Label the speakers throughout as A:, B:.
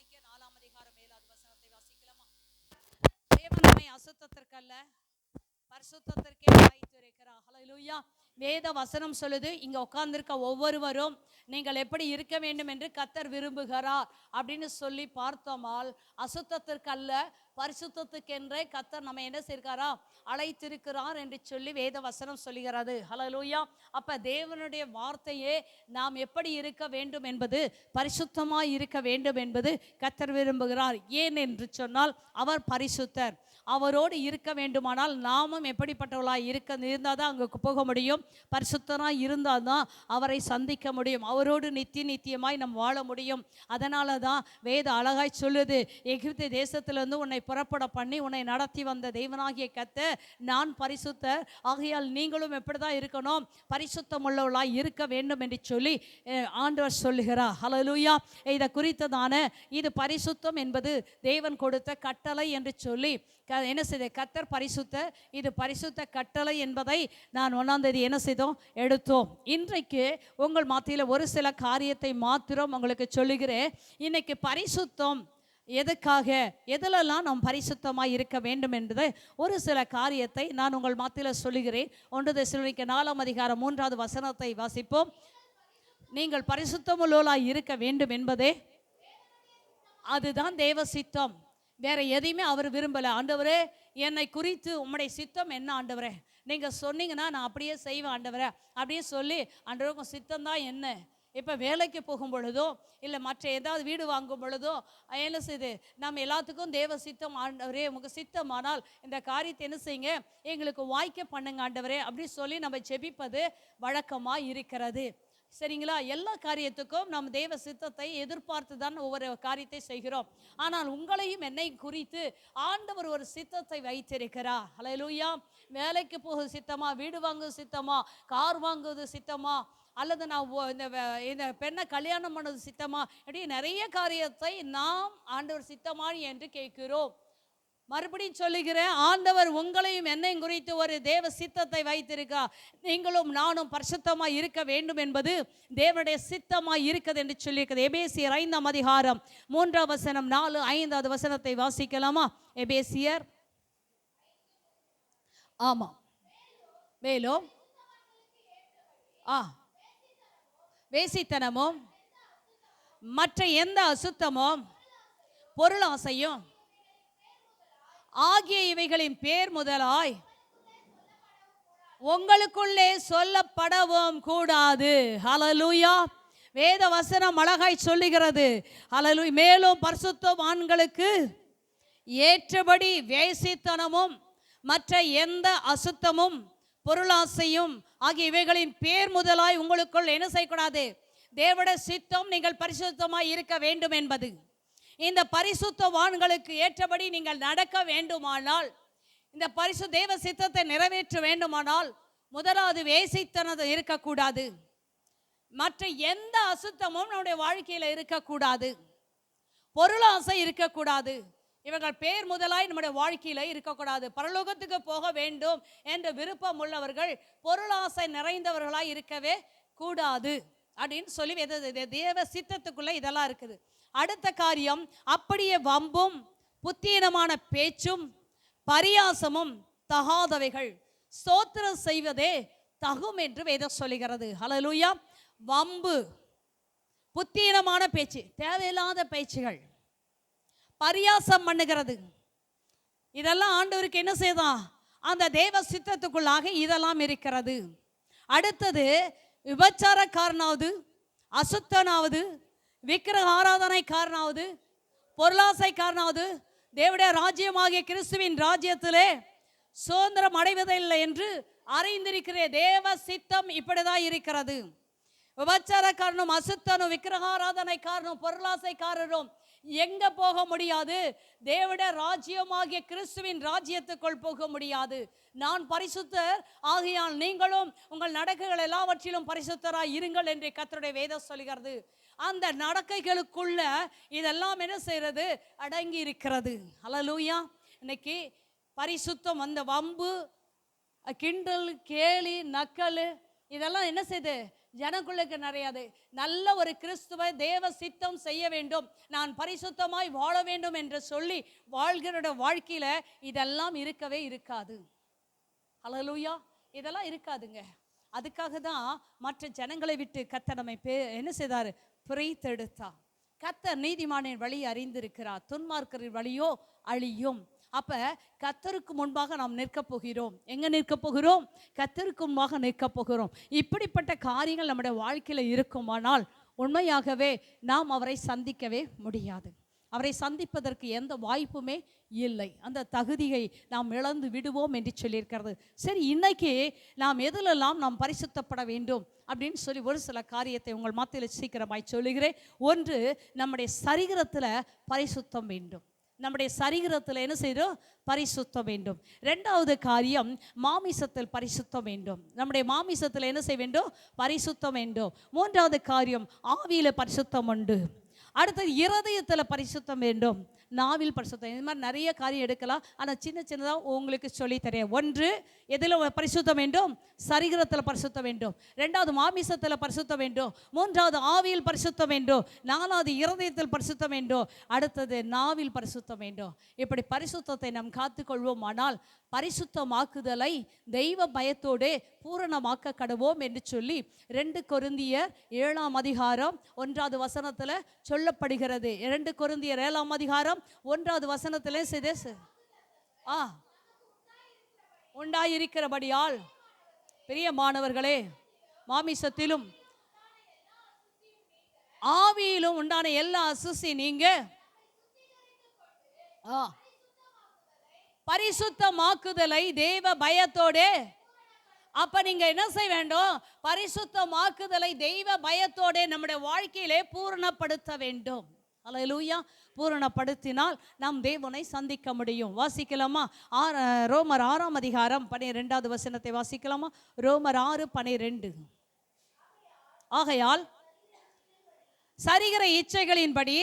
A: தெசலோனிக்கேயர் 4 அதிகாரம் 7 வசனத்தை வாசிக்கலாமா? தேவன் நம்மை அசுத்தத்திற்கல்ல பரிசுத்தத்திற்கே அழைத்திருக்கிறார். ஹல்லேலூயா. வேத வசனம் சொல்லுது, இங்க உட்கார்ந்திருக்க ஒவ்வொருவரும் நீங்கள் எப்படி இருக்க வேண்டும் என்று கர்த்தர் விரும்புகிறார் அப்படின்னு சொல்லி பார்த்தோமால், அசுத்தத்திற்கல்ல பரிசுத்தத்துக்கென்றே கர்த்தர் நம்ம என்ன செய்கிறாரா அழைத்திருக்கிறார் என்று சொல்லி வேத வசனம் சொல்லுகிறது. ஹல்லேலூயா. அப்ப தேவனுடைய வார்த்தையே நாம் எப்படி இருக்க வேண்டும் என்பது, பரிசுத்தமாய் இருக்க வேண்டும் என்பது கர்த்தர் விரும்புகிறார். ஏன் என்று சொன்னால் அவர் பரிசுத்தர். அவரோடு இருக்க வேண்டுமானால் நாமும் எப்படிப்பட்டவர்களாக இருந்தால் தான் அங்கே போக முடியும். பரிசுத்தராக இருந்தால் தான் அவரை சந்திக்க முடியும். அவரோடு நித்தியமாய் நாம் வாழ முடியும். அதனால தான் வேத அழகாய் சொல்லுது, எகிப்து தேசத்திலிருந்து உன்னை புறப்பட பண்ணி உன்னை நடத்தி வந்த தேவனாகிய கர்த்தர் நான் பரிசுத்தர், ஆகையால் நீங்களும் எப்படி தான் இருக்கணும், பரிசுத்தம் உள்ளவர்களாய் இருக்க வேண்டும் என்று சொல்லி ஆண்டவர் சொல்லுகிறார். ஹல்லேலூயா. இதை குறித்ததான இது பரிசுத்தம் என்பது தேவன் கொடுத்த கட்டளை என்று சொல்லி என்ன செய்த கர்த்தர் பரிசுத்தர், இது பரிசுத்த கட்டளை என்பதை நான் 1ஆம் தேதி என்ன செய்தோம் எடுத்தோம். இன்றைக்கு உங்கள் மத்தியில் ஒரு சில காரியத்தை மாத்திரம் உங்களுக்கு சொல்லுகிறேன். இன்னைக்கு பரிசுத்தம் எதுக்காக, எதிலெல்லாம் நாம் பரிசுத்தமாக இருக்க வேண்டும் என்பதை ஒரு சில காரியத்தை நான் உங்கள் மத்தியில் சொல்லுகிறேன். 1 தெசலோனிக்கேயர் 4 அதிகாரம் 3 வசனத்தை வாசிப்போம். நீங்கள் பரிசுத்தமுள்ளவர்களாய் இருக்க வேண்டும் என்பதே அதுதான் தேவ சித்தம். வேற எதையுமே அவர் விரும்பலை. ஆண்டவரே, என்னை குறித்து உம்முடைய சித்தம் என்ன ஆண்டவரே, நீங்கள் சொன்னீங்கன்னா நான் அப்படியே செய்வேன் ஆண்டவரே அப்படியே சொல்லி, ஆண்டவரே சித்தம் தான் என்ன. இப்போ வேலைக்கு போகும் பொழுதோ இல்லை மற்ற ஏதாவது வீடு வாங்கும் பொழுதோ என்ன செய்யுது, நம்ம எல்லாத்துக்கும் தேவ சித்தம் ஆண்டவரே உங்கள் சித்தமானால் இந்த காரியத்தை என்ன செய்யுங்க எங்களுக்கு வாய்க்க பண்ணுங்க ஆண்டவரே அப்படி சொல்லி நம்ம ஜெபிப்பது வழக்கமாக இருக்கிறது. சரிங்களா? எல்லா காரியத்துக்கும் நாம் தேவ சித்தத்தை எதிர்பார்த்து தான் ஒவ்வொரு காரியத்தை செய்கிறோம். ஆனால் உங்களையும் என்னை குறித்து ஆண்டவர் ஒரு சித்தத்தை வைத்திருக்கிறார். ஹல்லேலூயா. வேலைக்கு போகுது சித்தமா, வீடு வாங்குவது சித்தமா, கார் வாங்குவது சித்தமா, அல்லது நான் இந்த பெண்ணை கல்யாணம் பண்ணது சித்தமா, இப்படி நிறைய காரியத்தை நாம் ஆண்டவர் சித்தமா என்று கேட்கிறோம். மறுபடியும் சொல்லுகிறேன், ஆண்டவர் உங்களையும் என்னையும் குறித்து ஒரு தேவ சித்தத்தை வைத்திருக்கார். நீங்களும் நானும் பரிசுத்தமாய் இருக்க வேண்டும் என்பது தேவனுடைய சித்தமாய் இருக்குது என்று சொல்லியிருக்கிறது. எபேசியர் 5 அதிகாரம் 3 வசனம் 4 5 வசனத்தை வாசிக்கலாமா? எபேசியர் ஆமா. மேலும் வேசித்தனமும் மற்ற எந்த அசுத்தமும் பொருளாசையும் ஆகிய இவைகளின் பேர் முதலாய் உங்களுக்குள்ளே சொல்லப்படவும் கூடாது. ஹல்லேலூயா. வேத வசனம் அழகாய் சொல்லுகிறது. ஹல்லேலூயா. மேலும் பரிசுத்தவான்களுக்கு ஏற்றபடி வேசித்தனமும் மற்ற எந்த அசுத்தமும் பொருளாசையும் ஆகிய இவைகளின் பேர் முதலாய் உங்களுக்குள் என்ன செய்யக்கூடாது. தேவனுடைய சித்தம் நீங்கள் பரிசுத்தமாய் இருக்க வேண்டும் என்பது. இந்த பரிசுத்தவான்களுக்கு ஏற்றபடி நீங்கள் நடக்க வேண்டுமானால், இந்த தேவ சித்தத்தை நிறைவேற்ற வேண்டுமானால் முதலாவது வேசித்தனம் இருக்கக்கூடாது. மற்ற எந்த அசுத்தமும் நம்முடைய வாழ்க்கையில் இருக்கக்கூடாது. பொருளாசை இருக்கக்கூடாது. இவர்கள் பேர் முதலாய் நம்முடைய வாழ்க்கையில இருக்கக்கூடாது. பரலோகத்துக்கு போக வேண்டும் என்ற விருப்பம் உள்ளவர்கள் பொருளாசை நிறைந்தவர்களாய் இருக்கவே கூடாது அப்படின்னு சொல்லி தேவ சித்தத்துக்குள்ள இதெல்லாம் இருக்குது. அடுத்த காரியம், அப்படியே வம்பும் புத்தீனமான பேச்சும் பரியாசமும் தகாதவைகள், ஸ்தோத்திரம் செய்வதே தகும் என்று வேதம் சொல்லுகிறது. ஹல்லேலூயா. வம்பு, புத்தீனமான பேச்சு, தேவையில்லாத பேச்சுகள், பரியாசம் பண்ணுகிறது, இதெல்லாம் ஆண்டவருக்கு என்ன செய்தான், அந்த தேவ சித்தத்துக்குள்ளாக இதெல்லாம் இருக்கிறது. அடுத்தது விபச்சாரக்காரனாவது, அசுத்தனாவது, விக்கிரக ஆராதனைக்காரனாவது, பொருளாசைக்காரனாவது தேவனுடைய ராஜ்யமாகிய கிறிஸ்துவின் ராஜ்யத்திலே சுதந்திரம் அடைவதில்லை என்று அறிந்திருக்கிற தேவ சித்தம் இப்படிதான் இருக்கிறது. விபச்சாரக்காரனும் அசுத்தனும் விக்கிரகாராதனைக்காரனும் பொருளாசைக்காரரும் எங்க போக முடியாது? தேவனுடைய ராஜ்யமாகிய கிறிஸ்துவின் ராஜ்யத்துக்குள் போக முடியாது. நான் பரிசுத்தர், ஆகையால் நீங்களும் உங்கள் நடக்கைகள் எல்லாவற்றிலும் பரிசுத்தராய் இருங்கள் என்று கர்த்தருடைய வேதம் சொல்கிறது. அந்த நடக்கைகளுக்குள்ள இதெல்லாம் என்ன செய்யறது? அடங்கி இருக்கிறது. ஹல்லேலூயா. இன்னைக்கு பரிசுத்தம், அந்த வம்பு, கிண்டல், கேலி, நக்கல் இதெல்லாம் என்ன செய்யுது? ஜனங்களுக்கு நிறையாது. நல்ல ஒரு கிறிஸ்துவ தேவ சித்தம் செய்ய வேண்டும், நான் பரிசுத்தமாய் வாழ வேண்டும் என்று சொல்லி வாழ்கிற வாழ்க்கையில இதெல்லாம் இருக்கவே இருக்காது. ஹல்லேலூயா. இதெல்லாம் இருக்காதுங்க. அதுக்காக தான் மற்ற ஜனங்களை விட்டு கர்த்தர் நம்மை என்ன செய்தார்? பிரித்தெடுத்தார். கர்த்தர் நீதிமானின் வழி அறிந்திருக்கிறார், துன்மார்க்கரின் வழியோ அழியும். அப்ப கர்த்தருக்கு முன்பாக நாம் நிற்க போகிறோம். எங்க நிற்க போகிறோம்? கர்த்தருக்கு முன்பாக நிற்க போகிறோம். இப்படிப்பட்ட காரியங்கள் நம்முடைய வாழ்க்கையில இருக்குமானால் உண்மையாகவே நாம் அவரை சந்திக்கவே முடியாது. அவரை சந்திப்பதற்கு எந்த வாய்ப்புமே இல்லை. அந்த தகுதியை நாம் இழந்து விடுவோம் என்று சொல்லியிருக்கிறது. சரி, இன்னைக்கு நாம் எதிலெல்லாம் நாம் பரிசுத்தப்பட வேண்டும் அப்படின்னு சொல்லி ஒரு சில காரியத்தை உங்கள் மத்தியில் சீக்கிரமாய் சொல்லுகிறேன். ஒன்று, நம்முடைய சரீரத்தில் பரிசுத்தம் வேண்டும். நம்முடைய சரீரத்தில் என்ன செய்யணும்? பரிசுத்தம் வேண்டும். ரெண்டாவது காரியம், மாமிசத்தில் பரிசுத்தம் வேண்டும். நம்முடைய மாமிசத்தில் என்ன செய்ய வேண்டும்? பரிசுத்தம் வேண்டும். மூன்றாவது காரியம், ஆவியில பரிசுத்தம் உண்டு. அடுத்தது, இருதயத்தில் பரிசுத்தம் வேண்டும். நாவில் பரிசுத்தம். இது மாதிரி நிறைய காரியம் எடுக்கலாம். ஆனால் சின்ன சின்னதாக உங்களுக்கு சொல்லி தரேன். ஒன்று, எதில் பரிசுத்தம் வேண்டும்? சரீரத்தில் பரிசுத்தம் வேண்டும். ரெண்டாவது, மாமிசத்தில் பரிசுத்தம் வேண்டும். மூன்றாவது, ஆவியில் பரிசுத்தம் வேண்டும். நாலாவது, இருதயத்தில் பரிசுத்தம் வேண்டும். அடுத்தது, நாவில் பரிசுத்தம் வேண்டும். இப்படி பரிசுத்தத்தை நாம் காத்துக்கொள்வோம். ஆனால் பரிசுத்தமாக்குதலை தெய்வ பயத்தோடு பூரணமாக்க கடவோம் என்று சொல்லி 2 கொரிந்தியர் 7ஆம் அதிகாரம் 1வது வசனத்தில் சொல்லப்படுகிறது. 2 கொரிந்தியர் 7ஆம் அதிகாரம் 1வது வசனத்திலே உண்டாயிருக்கிறபடியால் பிரியமானவர்களே, மாமிசத்திலும் ஆவியிலும் உண்டான எல்லா அசுசி நீங்க பரிசுத்தமாக்குதலை தேவ பயத்தோடு. அப்ப நீங்க என்ன செய்ய வேண்டும்? பரிசுத்தமாக்குதலை தெய்வ பயத்தோடு நம்முடைய வாழ்க்கையிலே பூரணப்படுத்த வேண்டும். அல்லேலூயா. பூரணப்படுத்தினால் நாம் தேவனை சந்திக்க முடியும். வாசிக்கலாமா? ரோமர் 6ஆம் அதிகாரம் 12வது வசனத்தை வாசிக்கலாமா? ரோமர் 6:12. ஆகையால் சரீர இச்சைகளின்படி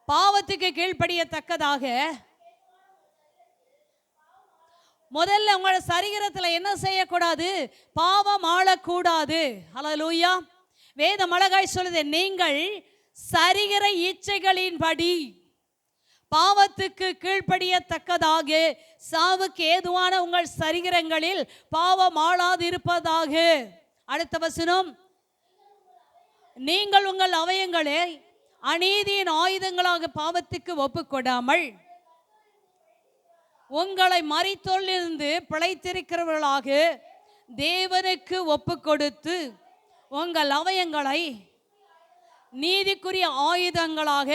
A: பாவத்துக்கு கீழ்ப்படியத்தக்கதாக முதல்ல உங்களோட சரீரத்தில் என்ன செய்யக்கூடாது? பாவம் ஆளக்கூடாது. அல்லேலூயா. வேதம் அழகாய் சொல்லுது, நீங்கள் சரீர இச்சைகளின்படி பாவத்துக்கு கீழ்ப்படியத்தக்கதாக சாவுக்கு ஏதுவான உங்கள் சரீரங்களில் பாவம் ஆளாதிருப்பதாக. அடுத்த வசனம், நீங்கள் உங்கள் அவயங்களை அநீதியின் ஆயுதங்களாக பாவத்துக்கு ஒப்புக்கொடாமல் உங்களை மரித்தோரிலிருந்து பிழைத்திருக்கிறவர்களாக தேவனுக்கு ஒப்பு கொடுத்து உங்கள் அவயங்களை நீதிக்குரிய ஆயுதங்களாக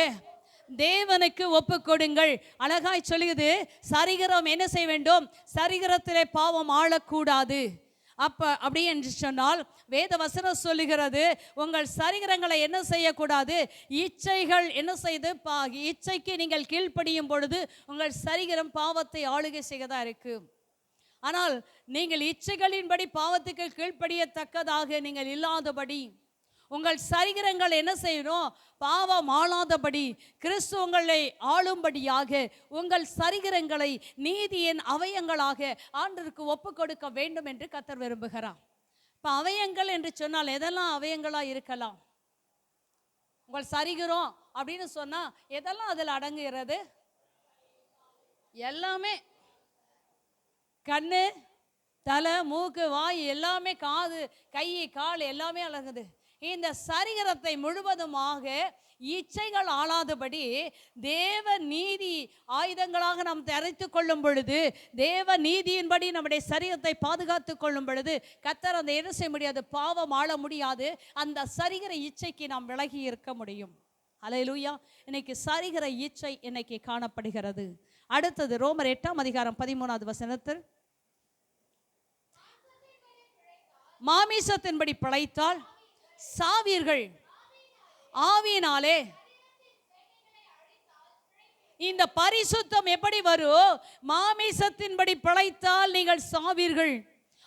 A: தேவனுக்கு ஒப்பு கொடுங்கள். அழகாய் சொல்லுகிறது, சரீரம் என்ன செய்ய வேண்டும்? சரீரத்திலே பாவம் ஆளக்கூடாது. அப்படி என்று சொன்னால் வேத வசனம் சொல்லுகிறது, உங்கள் சரீரங்களை என்ன செய்யக்கூடாது? இச்சைகள் என்ன செய்து இச்சைக்கு நீங்கள் கீழ்ப்படியும் பொழுது உங்கள் சரீரம் பாவத்தை ஆளுகை செய்யதா இருக்கு. ஆனால் நீங்கள் இச்சைகளின்படி பாவத்துக்கு கீழ்ப்படியத்தக்கதாக நீங்கள் இல்லாதபடி உங்கள் சரீரங்கள் என்ன செய்யணும்? பாவம் ஆளாதபடி கிறிஸ்து உங்களை ஆளும்படியாக உங்கள் சரீரங்களை நீதியின் அவயங்களாக ஆண்டவருக்கு ஒப்பு கொடுக்க வேண்டும் என்று கர்த்தர் விரும்புகிறார். இப்போ அவயங்கள் என்று சொன்னால் எதெல்லாம் அவயங்களாக இருக்கலாம்? உங்கள் சரீரம் அப்படின்னு சொன்னால் எதெல்லாம் அதில் அடங்குகிறது? எல்லாமே. கண்ணு, தலை, மூக்கு, வாய் எல்லாமே, காது, கை, கால் எல்லாமே அடங்குது. இந்த சரீரத்தை முழுவதுமாக இச்சைகள் ஆளாதபடி தேவ நீதி ஆயுதங்களாக நாம் தரித்து கொள்ளும் பொழுது, தேவ நீதியின்படி நம்முடைய சரீரத்தை பாதுகாத்து கொள்ளும் பொழுது கர்த்தர் அந்த என்ன செய்ய முடியாது? பாவம் ஆள முடியாது. அந்த சரீர இச்சைக்கு நாம் விலகி இருக்க முடியும். அல்லேலூயா. இன்னைக்கு சரீர இச்சை இன்னைக்கு காணப்படுகிறது. அடுத்தது ரோமர் 8ஆம் அதிகாரம் 13வது வசனத்தில், மாமிசத்தின்படி பிழைத்தால் சாவீர்கள், ஆவியினாலே. இந்த பரிசுத்தம் எப்படி வரும்? மாமிசத்தின்படி பிழைத்தால் நீங்கள் சாவீர்கள்,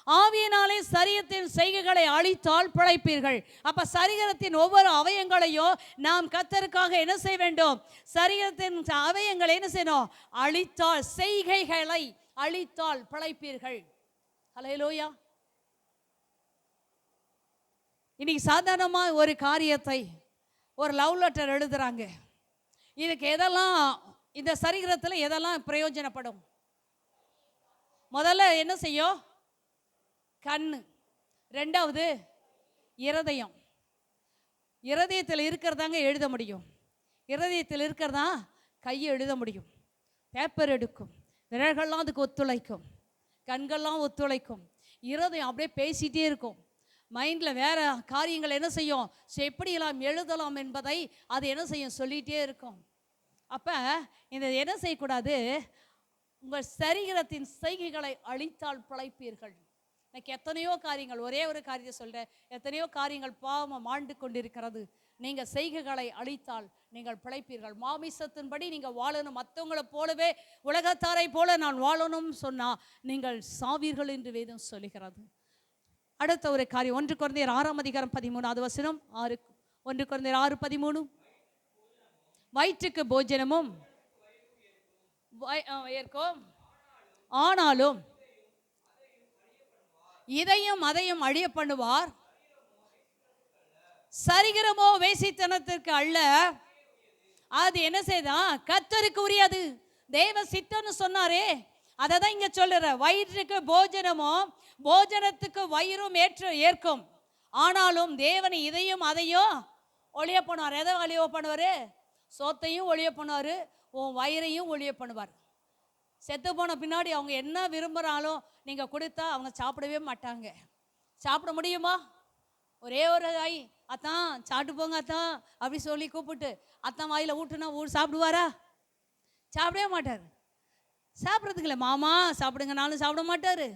A: ஆவியினாலே சரீரத்தின் செய்கைகளை அழித்தால் பிழைப்பீர்கள். அப்ப சரீரத்தின் ஒவ்வொரு அவயங்களையும் நாம் கர்த்தருக்காக என்ன செய்ய வேண்டும்? சரீரத்தின் அவயங்களை என்ன செய்யணும்? அழித்தால், செய்கைகளை அழித்தால் பிழைப்பீர்கள். அல்லேலூயா. இன்னைக்கு சாதாரணமாக ஒரு காரியத்தை ஒரு லவ் லெட்டர் எழுதுறாங்க. இதுக்கு எதெல்லாம் இந்த சரீரத்தில் எதெல்லாம் பிரயோஜனப்படும்? முதல்ல என்ன செய்யும்? கண்ணு. ரெண்டாவது இருதயம். இருதயத்தில் இருக்கிறதாங்க எழுத முடியும். இருதயத்தில் இருக்கிறதா கையை எழுத முடியும். பேப்பர் எடுக்கும், விரல்கள்லாம் அதுக்கு ஒத்துழைக்கும், கண்கள்லாம் ஒத்துழைக்கும். இருதயம் அப்படியே பேசிகிட்டே இருக்கும். மைண்டில் வேற காரியங்கள் என்ன செய்யும்? எப்படியெல்லாம் எழுதலாம் என்பதை அது என்ன செய்யும்? சொல்லிகிட்டே இருக்கும். அப்போ இந்த என்ன செய்யக்கூடாது? உங்கள் சரீரத்தின் செய்கைகளை அழித்தால் பிழைப்பீர்கள். எனக்கு எத்தனையோ காரியங்கள், ஒரே ஒரு காரியத்தை சொல்கிறேன், எத்தனையோ காரியங்கள் பாவம் ஆண்டு கொண்டிருக்கிறது. நீங்கள் செய்கைகளை அழித்தால் நீங்கள் பிழைப்பீர்கள். மாமிசத்தின்படி நீங்கள் வாழணும், மற்றவங்களை போலவே உலகத்தாரை போல நான் வாழணும்னு சொன்னால் நீங்கள் சாவீர்கள் என்று வேதம் சொல்லுகிறது. அடுத்த ஒரு காரியம், 1 கொரிந்தியர் 6:13 6. 1 கொரிந்தியர் 6:13. வயிற்றுக்கு போஜனமும் ஏற்கும், ஆனாலும் இதையும் அதையும் அழிய பண்ணுவார். சரீரமோ வேசித்தனத்திற்கு அல்ல, அது என்ன செய்தான்? கர்த்தருக்கு உரியது. தேவ சித்தம்னு சொன்னாரே, அதை தான் இங்க சொல்லுற. வயிற்றுக்கு போஜனமும் போஜனத்துக்கு வயிறும் ஏற்கும், ஆனாலும் தேவன் இதையும் அதையும் ஒழிய பண்ணுவார். எதை ஒழிய பண்ணுவார்? சோத்தையும் ஒழிய பண்ணுவார், உன் வயிறையும் ஒழிய பண்ணுவார். செத்து போன பின்னாடி அவங்க என்ன விரும்புகிறாலும் நீங்கள் கொடுத்தா அவங்க சாப்பிடவே மாட்டாங்க. சாப்பிட முடியுமா? ஒரே ஒரு காய், அத்தான் சாப்பிட்டு போங்க அத்தான் அப்படி சொல்லி கூப்பிட்டு அத்தான் வாயில் ஊட்டுனா சாப்பிடுவாரா? சாப்பிடவே மாட்டார். சாப்பிட்றதுக்கு இல்லை, மாமா சாப்பிடுங்கனாலும் சாப்பிட மாட்டார்,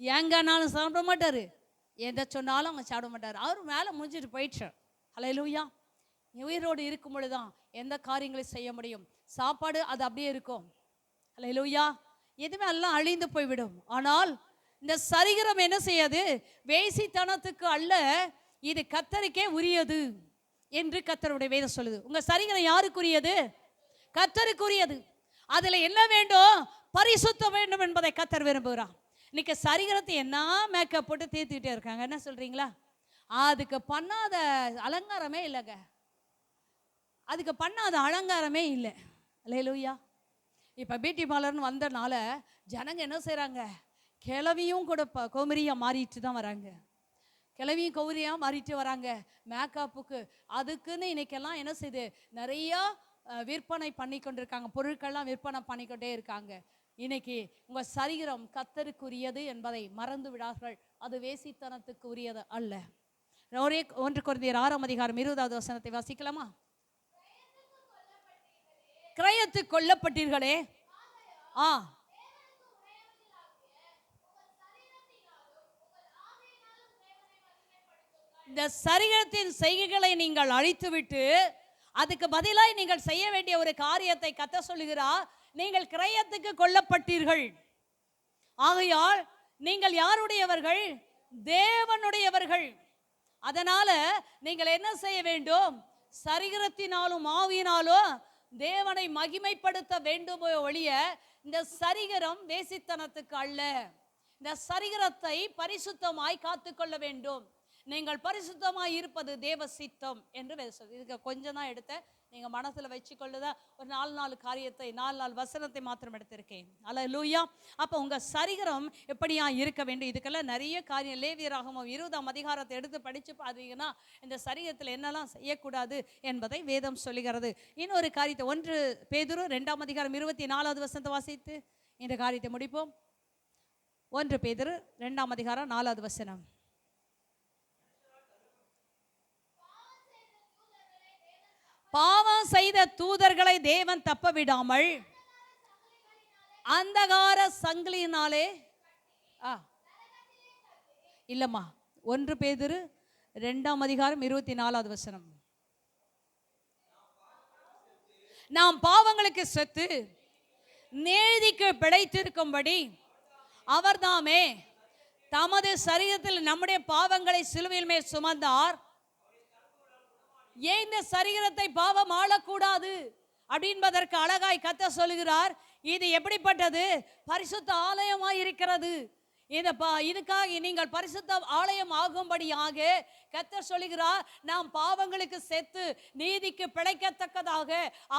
A: ஏங்கனாலும் சாப்பிட மாட்டார், எதை சொன்னாலும் அவங்க சாப்பிட மாட்டார். அவர் மேலே முடிஞ்சிட்டு போயிடுச்சு. ஹல்லேலூயா. உயிரோடு இருக்கும் பொழுதுதான் எந்த காரியங்களையும் செய்ய முடியும். சாப்பாடு அது அப்படியே இருக்கும். ஹல்லேலூயா. எதுவுமே எல்லாம் அழிந்து போய்விடும். ஆனால் இந்த சரீரம் என்ன செய்யாது? வேசித்தனத்துக்கு அல்ல, இது கர்த்தருக்கே உரியது என்று கர்த்தருடைய வேதம் சொல்லுது. உங்க சரீரம் யாருக்குரியது? கர்த்தருக்குரியது. அதுல என்ன வேண்டும்? பரிசுத்தம் வேண்டும் என்பதை கர்த்தர் விரும்புகிறார். இன்னைக்கு சரீரத்தை என்ன மேக்கப் போட்டு தேத்திட்டே இருக்காங்க, என்ன சொல்றீங்களா? அதுக்கு பண்ணாத அலங்காரமே இல்லைங்க, அதுக்கு பண்ணாத அலங்காரமே இல்லை. ஹல்லேலூயா. இப்போ பியூட்டி பார்லர்னு வந்தனால ஜனங்க என்ன செய்கிறாங்க? கிளவியும் கூட கோமரியாக மாறிட்டு தான் வராங்க. கிளவியும் கௌரியாக மாறிட்டு வராங்க மேக்கப்புக்கு. அதுக்குன்னு இன்னைக்கெல்லாம் என்ன செய்யுது? நிறையா விற்பனை பண்ணி கொண்டிருக்காங்க, பொருட்கள்லாம் விற்பனை பண்ணிக்கொண்டே இருக்காங்க. இன்னைக்கு உங்கள் சரீரம் கர்த்தருக்குரியது என்பதை மறந்து விடார்கள். அது வேசித்தனத்துக்கு உரியது அல்ல. 1 கொரிந்தியர் 6:20 வாசிக்கலாமா? கிரயத்து கொல்லப்பட்டீர்களே, இந்த சரீரத்தின் செய்கைகளை நீங்கள் அழித்துவிட்டு அதுக்கு பதிலாய் நீங்கள் செய்ய வேண்டிய ஒரு காரியத்தை கர்த்தர் சொல்லுகிறார். நீங்கள் கிரயத்துக்கு கொல்லப்பட்டீர்கள். ஆகையால் நீங்கள் யாருடையவர்கள்? தேவனுடையவர்கள். அதனால நீங்கள் என்ன செய்ய வேண்டும்? சரீரத்தினாலும் ஆவியினாலும் தேவனை மகிமைப்படுத்த வேண்டுமோ ஒழிய இந்த சரீரம் வேசித்தனத்துக்கு அல்ல. இந்த சரீரத்தை பரிசுத்தமாய் காத்துக்கொள்ள வேண்டும். நீங்கள் பரிசுத்தமாய் இருப்பது தேவ சித்தம் என்று இதுக்கு கொஞ்சம் தான் எடுத்தேன், நீங்க மனசுல வச்சுக்கொள்ளுதா. ஒரு 4 காரியத்தை 4 வசனத்தை மாத்திரம் எடுத்திருக்கேன். அல்லேலூயா. அப்போ உங்க சரீரம் எப்படியா இருக்க வேண்டும்? இதுக்கெல்லாம் நிறைய காரியம். லேவியராகமம் 20 எடுத்து படிச்சு பார்த்தீங்கன்னா இந்த சரீரத்தில் என்னெல்லாம் செய்யக்கூடாது என்பதை வேதம் சொல்லுகிறது. இன்னொரு காரியத்தை 1 பேதுரு 2 வாசித்து இந்த காரியத்தை முடிப்போம். 1 பேதுரு 2 பாவம் செய்த தூதர்களை தேவன் தப்ப விடாமல் அந்தகார சங்கிலியினாலே இல்லம்மா 1 பேதுரு 2 நாம் பாவங்களுக்கு செத்து நீதிக்கு பிழைத்திருக்கும்படி அவர்தாமே தமது சரீரத்தில் நம்முடைய பாவங்களை சிலுவையில் மேல் சுமந்தார். ஏன் இந்த சரீரத்தை பாவம் ஆளக்கூடாது அப்படின்பதற்கு அழகாய் கர்த்தர் சொல்லுகிறார். இது எப்படிப்பட்டது? பரிசுத்த ஆலயமாய் இருக்கிறது. இதுக்காக நீங்கள் பரிசுத்த ஆலயம் ஆகும்படியாக கர்த்தர் சொல்லுகிறார், நாம் பாவங்களுக்கு செத்து நீதிக்கு பிழைக்கத்தக்கதாக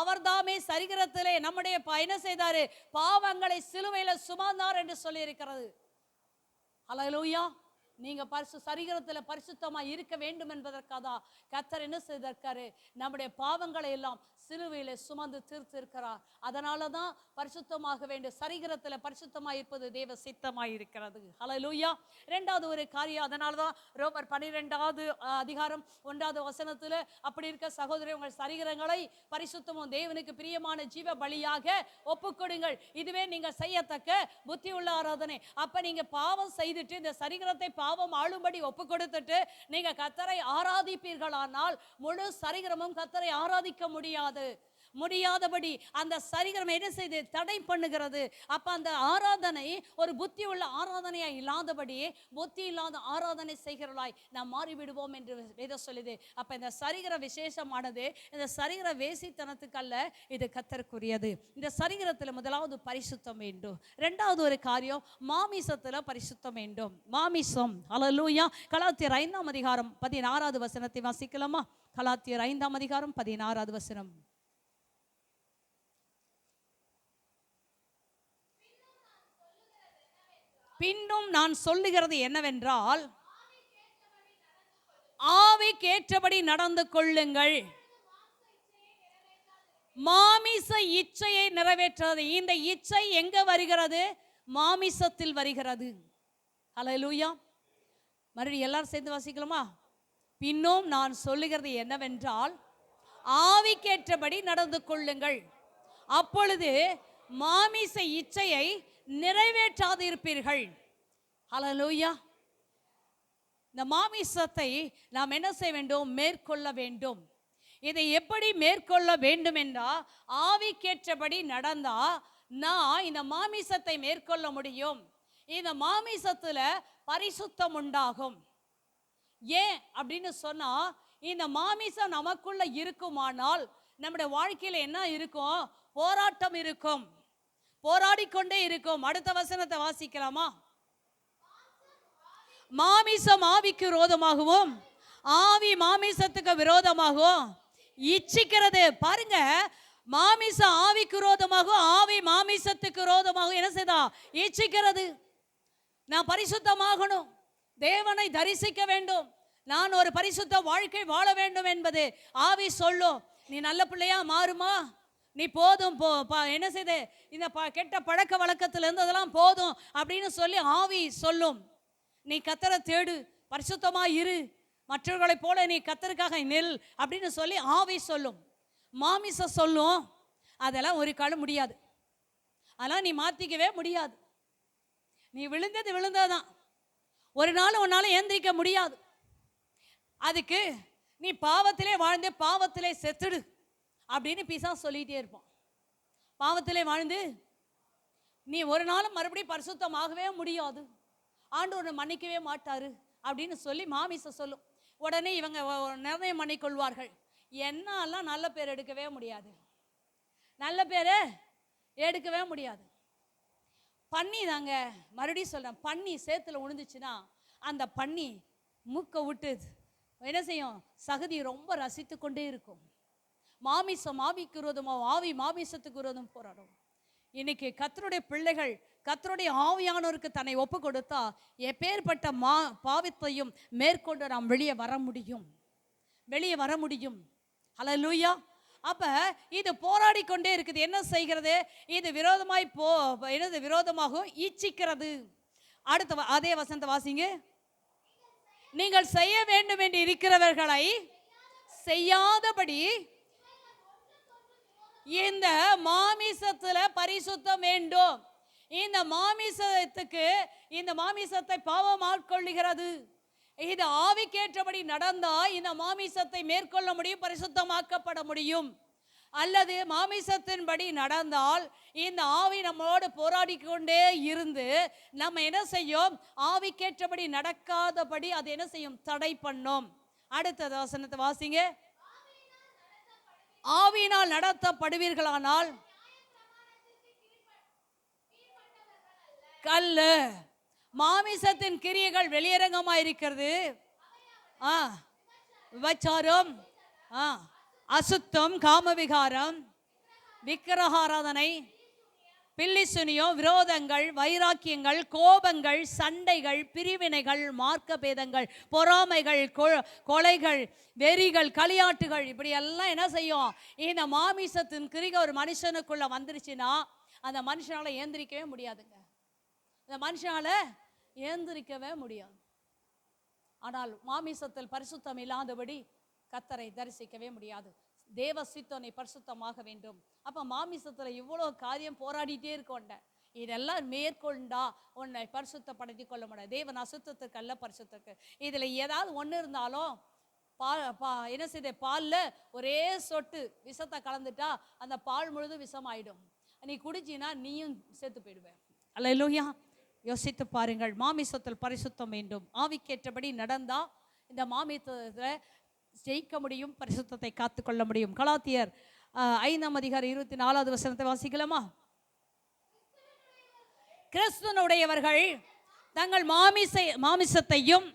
A: அவர்தாமே சரீரத்திலே நம்முடைய என்ன செய்தாரு, பாவங்களை சிலுவையில சுமந்தார் என்று சொல்லி இருக்கிறது. ஹல்லேலூயா. நீங்க சரீரத்தில் பரிசுத்தமா இருக்க வேண்டும் என்பதற்காக கர்த்தர் என்ன செய்திருக்காரு, நம்முடைய பாவங்களை எல்லாம் சிலுவையில சுமந்து தீர்த்திருக்கிறார். அதனால தான் பரிசுத்தமாக வேண்டும், சரீரத்தில் பரிசுத்தமாக இருப்பது தேவ சித்தமாக இருக்கிறது. ஹல்லேலூயா. இரண்டாவது ஒரு காரியம், அதனால தான் ரோமர் 12வது அதிகாரம் 1வது வசனத்தில் அப்படி இருக்க சகோதரர், உங்கள் சரீரங்களை பரிசுத்தமும் தேவனுக்கு பிரியமான ஜீவ பலியாக ஒப்புக்கொடுங்கள், இதுவே நீங்கள் செய்யத்தக்க புத்தி உள்ள ஆராதனை. அப்ப நீங்க பாவம் செய்துட்டு இந்த சரீரத்தை பாவம் ஆளும்படி ஒப்பு கொடுத்துட்டு நீங்க கர்த்தரை ஆராதிப்பீர்களானால் முழு சரீரமும் கர்த்தரை ஆராதிக்க முடியாதபடி அந்த சரீரம் என்ன செய்து தடை பண்ணுகிறது. அப்ப அந்த ஆராதனை ஒரு புத்தி உள்ள ஆராதனையா இல்லாதபடி புத்தி இல்லாத ஆராதனை செய்கிறவளாய் நாம் மாறிவிடுவோம் என்று வேதம் சொல்லுது. அப்ப இந்த சரீர விசேஷமானது இந்த சரீர வேசித்தனத்துக்கு அல்ல, இது கர்த்தருக்குரியது. இந்த சரீரத்தில் முதலாவது பரிசுத்தம் வேண்டும். இரண்டாவது ஒரு காரியம், மாமிசத்துல பரிசுத்தம் வேண்டும். மாமிசம். ஹல்லேலூயா. கலாத்தியர் 5ஆம் அதிகாரம் 16வது வசனத்தை வாசிக்கலாமா? கலாத்தியர் 5ஆம் அதிகாரம் 16வது வசனம். பின்னும் நான் சொல்லுகிறது என்னவென்றால், ஆவிக்கேற்றபடி நடந்து கொள்ளுங்கள், மாமிச இச்சையை நிறைவேற்றாது. இந்த இச்சை எங்க வருகிறது? மாமிசத்தில் வருகிறது. ஹல்லேலூயா. மறுபடியும் எல்லாரும் சேர்ந்து வாசிக்கலாமா? பின்னும் நான் சொல்லுகிறது என்னவென்றால், ஆவிக்கேற்றபடி நடந்து கொள்ளுங்கள், அப்பொழுது மாமிச இச்சையை நிறைவேற்றாது இருப்பீர்கள். ஹல்லேலூயா. இந்த மாமிசத்தை நாம் என்ன செய்ய வேண்டும்? மேற்கொள்ள வேண்டும். இதை எப்படி மேற்கொள்ள வேண்டும் என்றால், ஆவிக்கேற்றபடி நடந்தா நான் இந்த மாமிசத்தை மேற்கொள்ள முடியும். இந்த மாமிசத்துல பரிசுத்தம் உண்டாகும். ஏன் அப்படின்னு சொன்னா, இந்த மாமிசம் நமக்குள்ள இருக்குமானால் நம்முடைய வாழ்க்கையில என்ன இருக்கும்? போராட்டம் இருக்கும், போராடிக்கொண்டே இருக்கும். அடுத்த வசனத்தை வாசிக்கலாமா? மாமிசம் ஆவிக்கு விரோதமாகவும் ஆவி மாமிசத்துக்கு விரோதமாகவும் இச்சிக்கிறது. பாருங்க, மாமிசம் ஆவிக்கு விரோதமாகவும் ஆவி மாமிசத்துக்கு விரோதமாகவும் என்ன செய்தா? இச்சிக்கிறது. நான் பரிசுத்தமாகணும், தேவனை தரிசிக்க வேண்டும், நான் ஒரு பரிசுத்த வாழ்க்கை வாழ வேண்டும் என்பது ஆவி சொல்லும். நீ நல்ல பிள்ளையா மாறுமா, நீ போதும் என்ன செய்து இந்த கெட்ட பழக்க வழக்கத்திலிருந்து அதெல்லாம் போதும் அப்படின்னு சொல்லி ஆவி சொல்லும். நீ கர்த்தரை தேடு, பரிசுத்தமா இரு, மற்றவர்களை போல நீ கர்த்தருக்காக நெல் அப்படின்னு சொல்லி ஆவி சொல்லும். மாமிசம் சொல்லும், அதெல்லாம் ஒரு காலம் முடியாது, அதெல்லாம் நீ மாத்திக்கவே முடியாது, நீ விழுந்தது விழுந்ததான், ஒரு நாள் உன்னால ஏந்திரிக்க முடியாது, அதுக்கு நீ பாவத்திலே வாழ்ந்து பாவத்திலே செத்துடு அப்படின்னு பிசாசு சொல்லிட்டே இருப்பான். பாவத்திலே வாழ்ந்து நீ ஒரு நாளும் மறுபடியும் பரிசுத்தமாகவே முடியாது, ஆண்டவரை மன்னிக்கவே மாட்டாரு அப்படின்னு சொல்லி மாமிசம் சொல்லும். உடனே இவங்க நிர்ணயம் பண்ணிக்கொள்வார்கள், என்னாலாம் நல்ல பேர் எடுக்கவே முடியாது, நல்ல பேரை எடுக்கவே முடியாது. பன்னி தாங்க, மறுபடியும் சொல்றேன், பன்னி சேத்துல விழுந்துச்சுன்னா அந்த பன்னி மூக்க விட்டு என்ன செய்யும்? சகதி ரொம்ப ரசித்து கொண்டே இருக்கும். மாமிசம் ஆவிக்கு விரோதமாக ஆவி மாமிசத்துக்கு விரோதம் போராடும். இன்னைக்கு கர்த்தருடைய பிள்ளைகள் கர்த்தருடைய ஆவியானோருக்கு தன்னை ஒப்பு கொடுத்தா எப்பேற்பட்ட பாவத்தையும் மேற்கொண்டு நாம் வெளியே வர முடியும். ஹல்லேலூயா. அப்ப இது போராடி கொண்டே இருக்குது. என்ன செய்கிறது? இது விரோதமாய் விரோதமாக இச்சிக்கிறது. அடுத்த அதே வசனத்தை வாசிங்க. நீங்கள் செய்ய வேண்டும் என்று இருக்கிறவர்களை செய்யாதபடி இந்த மாமிசத்துல பரிசுத்தம் வேண்டும். இந்த மாமிசத்துக்கு இந்த மாமிசத்தை பாவம் ஆட்கொள்ளுகிறது. இது ஆவிக்கேற்றபடி நடந்தா இந்த மாமிசத்தை மேற்கொள்ள முடியும், பரிசுத்தமாக்கப்பட முடியும். அல்லது மாமிசத்தின்படி நடந்தால் இந்த ஆவி நம்மளோடு போராடி கொண்டே இருந்து நம்ம என்ன செய்யும்? ஆவிக்கேற்றபடி நடக்காதபடி அது என்ன செய்யும்? தடை பண்ணும். அடுத்த வசனத்தை வாசிங்க. ஆவியினால் நடத்தப்படுவீர்களானால் கல்லு. மாமிசத்தின் கிரியைகள் வெளியரங்கமாயிருக்கிறது. விபச்சாரம், அசுத்தம், காமவிகாரம், விக்கிரகாராதனை, பில்லிசுனியம், விரோதங்கள், வைராக்கியங்கள், கோபங்கள், சண்டைகள், பிரிவினைகள், மார்க்க பேதங்கள், பொறாமைகள், கொலைகள், வெறிகள், களியாட்டுகள், இப்படி எல்லாம் என்ன செய்யும்? இந்த மாமிசத்தின் கிரிகை ஒரு மனுஷனுக்குள்ள வந்துருச்சுன்னா அந்த மனுஷனால ஏந்திரிக்கவே முடியாதுங்க. இந்த மனுஷனால ஏந்திரிக்கவே முடியாது. ஆனால் மாமிசத்தில் பரிசுத்தம் இல்லாதபடி கர்த்தரை தரிசிக்கவே முடியாது. தேவ சித்தனை பரிசுத்தமாக வேண்டும். அப்ப மாமிசத்துல இவ்வளோ காரியம் போராடிட்டே இருக்கோண்ட, இதெல்லாம் மேற்கொண்டா உன்னை பரிசுத்தப்படுத்தி கொள்ள முடியாது. தேவன் அசுத்தத்துக்கு அல்ல, பரிசுத்தத்துக்கு. இதுல ஏதாவது ஒண்ணு இருந்தாலும் என்ன செய்த, பால்ல ஒரே சொட்டு விஷத்தை கலந்துட்டா அந்த பால் முழுதும் விஷமாயிடும். நீ குடிச்சினா நீயும் செத்து போயிடுவேன். அல்லேலூயா. யோசித்து பாருங்கள். மாமிசத்தில் பரிசுத்தம் வேண்டும். ஆவிக்கேற்றபடி நடந்தா இந்த மாமிசத்தை ஜெயிக்க முடியும், பரிசுத்தத்தை காத்துக்கொள்ள முடியும். கலாத்தியர் 5:24 வாசிக்கலாமா? கிறிஸ்துவனுடையவர்கள் தங்கள் மாமிசத்தையும்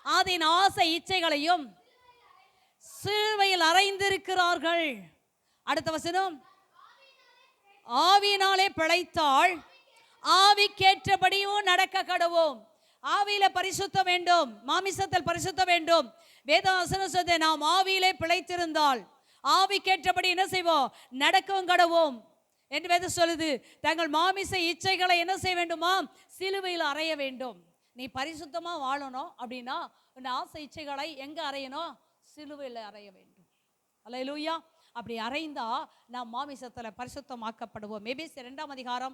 A: அதன் ஆசை இச்சைகளையும் சிலுவையில் அறைந்திருக்கிறார்கள். அடுத்த வசனம், ஆவியினாலே பிழைத்தால் ஆவிக்கேற்றபடியும் நடக்க கடவோம். ஆவியில பரிசுத்த வேண்டும், மாமிசத்தில் பரிசுத்த வேண்டும். வேதவசனம் சொல்லுது, நாம் ஆவியிலே பிழைத்திருந்தால் ஆவிக்கேற்றபடி என்ன செய்வோம்? நடக்கவும் கடவோம் என்று வேதம் சொல்லுது. தங்கள் மாமிச இச்சைகளை என்ன செய்ய வேண்டுமா? சிலுவையில் அறைய வேண்டும். நீ பரிசுத்தமா வாழணும் அப்படின்னா இந்த ஆசை இச்சைகளை எங்க அறையணும்? சிலுவையில் அறைய வேண்டும். அல்லேலூயா. அப்படி அறைந்தா நாம் மாமிசத்தில் பரிசுத்தமாக்கப்படுவோம். எபேசியர் 2:3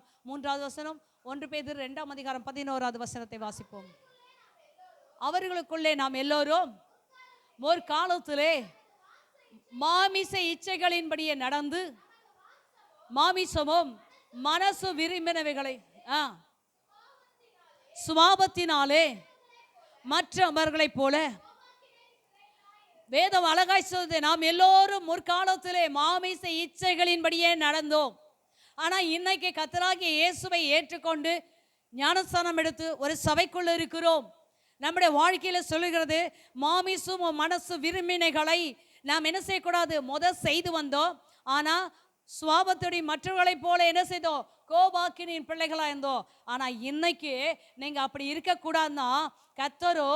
A: 1 பேதுரு 2:11 வாசிப்போம். அவர்களுக்குள்ளே நாம் எல்லோரும் முற்காலத்திலே மாமிச இச்சைகளின்படியே நடந்து மாமிசமும் மனசு விரும்பினவைகளை சுபாவத்தினாலே மற்றவர்களைப் போல, வேதம் அழகாய் சொல்லுது, நாம் எல்லோரும் முற்காலத்திலே மாமிச இச்சைகளின்படியே நடந்தோம். ஆனா இன்னைக்கு கர்த்தராகிய இயேசுவை ஏற்றுக்கொண்டு ஞானஸ்தானம் எடுத்து ஒரு சபைக்குள்ள இருக்கிறோம். நம்முடைய வாழ்க்கையில சொல்லுகிறது, மாமிசும் மனசு விரும்பினைகளை நாம் என்ன செய்யக்கூடாது? செய்து வந்தோம். ஆனா சுவாபத்துடைய மற்றவர்களைப் போல என்ன செய்தோம்? கோபாக்கினின் பிள்ளைகளா இருந்தோம். ஆனா இன்னைக்கு நீங்க அப்படி இருக்கக்கூடாதுன்னா கர்த்தரோ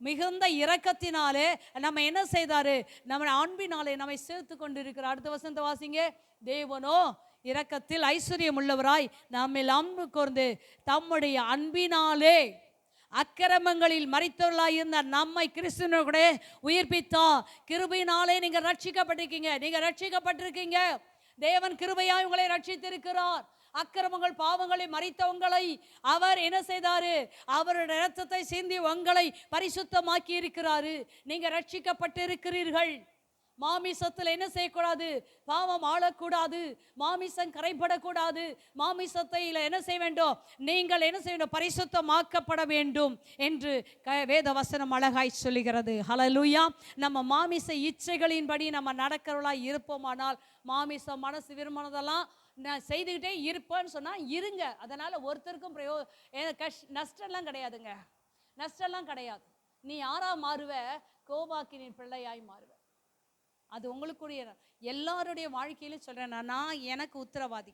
A: மிகுந்த இரக்கத்தினாலே நம்ம என்ன செய்தாரு? நம்ம அன்பினாலே நம்மை சேர்த்து கொண்டு இருக்கிறார். அடுத்த வசனத்தை வாசிங்க. தேவனோ இரக்கத்தில் ஐஸ்வர்யம் உள்ளவராய் நம்மில் அன்பு கூர்ந்து தம்முடைய அன்பினாலே அக்கிரமங்களில் மரித்தவர்களாயிருந்த நம்மை கிறிஸ்துவோட உயிர்ப்பித்தா. கிருபையினாலே நீங்க ரட்சிக்கப்பட்டிருக்கீங்க. நீங்க ரட்சிக்கப்பட்டிருக்கீங்க. தேவன் கிருபையாய் உங்களை ரட்சித்திருக்கிறார். அக்கிரமங்கள் பாவங்களை மறித்த உங்களை அவர் என்ன செய்தாரு? அவருடைய இரத்தத்தை சிந்தி உங்களை பரிசுத்தமாக்கி இருக்கிறாரு. நீங்க ரட்சிக்கப்பட்டு இருக்கிறீர்கள். மாமிசத்தில் என்ன செய்யக்கூடாது? பாவம் ஆளக்கூடாது, மாமிசம் கரைப்படக்கூடாது. மாமிசத்தை என்ன செய்ய வேண்டும்? நீங்கள் என்ன செய்ய வேண்டும்? பரிசுத்தமாக்கப்பட வேண்டும் என்று வேத வசனம் அழகாய் சொல்லுகிறது. ஹல்லேலூயா. நம்ம மாமிச இச்சைகளின்படி நம்ம நடக்கிறவர்களாய் இருப்போமானால், மாமிசம் மனசு விரும்பினதெல்லாம் நான் செய்துக்கிட்டே இருப்பேன்னு சொன்னா இருங்க. அதனால ஒருத்தருக்கும் நஷ்டம்லாம் கிடையாதுங்க. நஷ்டம்லாம் கிடையாது. நீ யாரா மாறுவ? கோபாக்கினின் பிள்ளையாய் மாறுவ. அது உங்களுக்குரிய எல்லாருடைய வாழ்க்கையிலும் சொல்றேன். நான் எனக்கு உத்தரவாதி.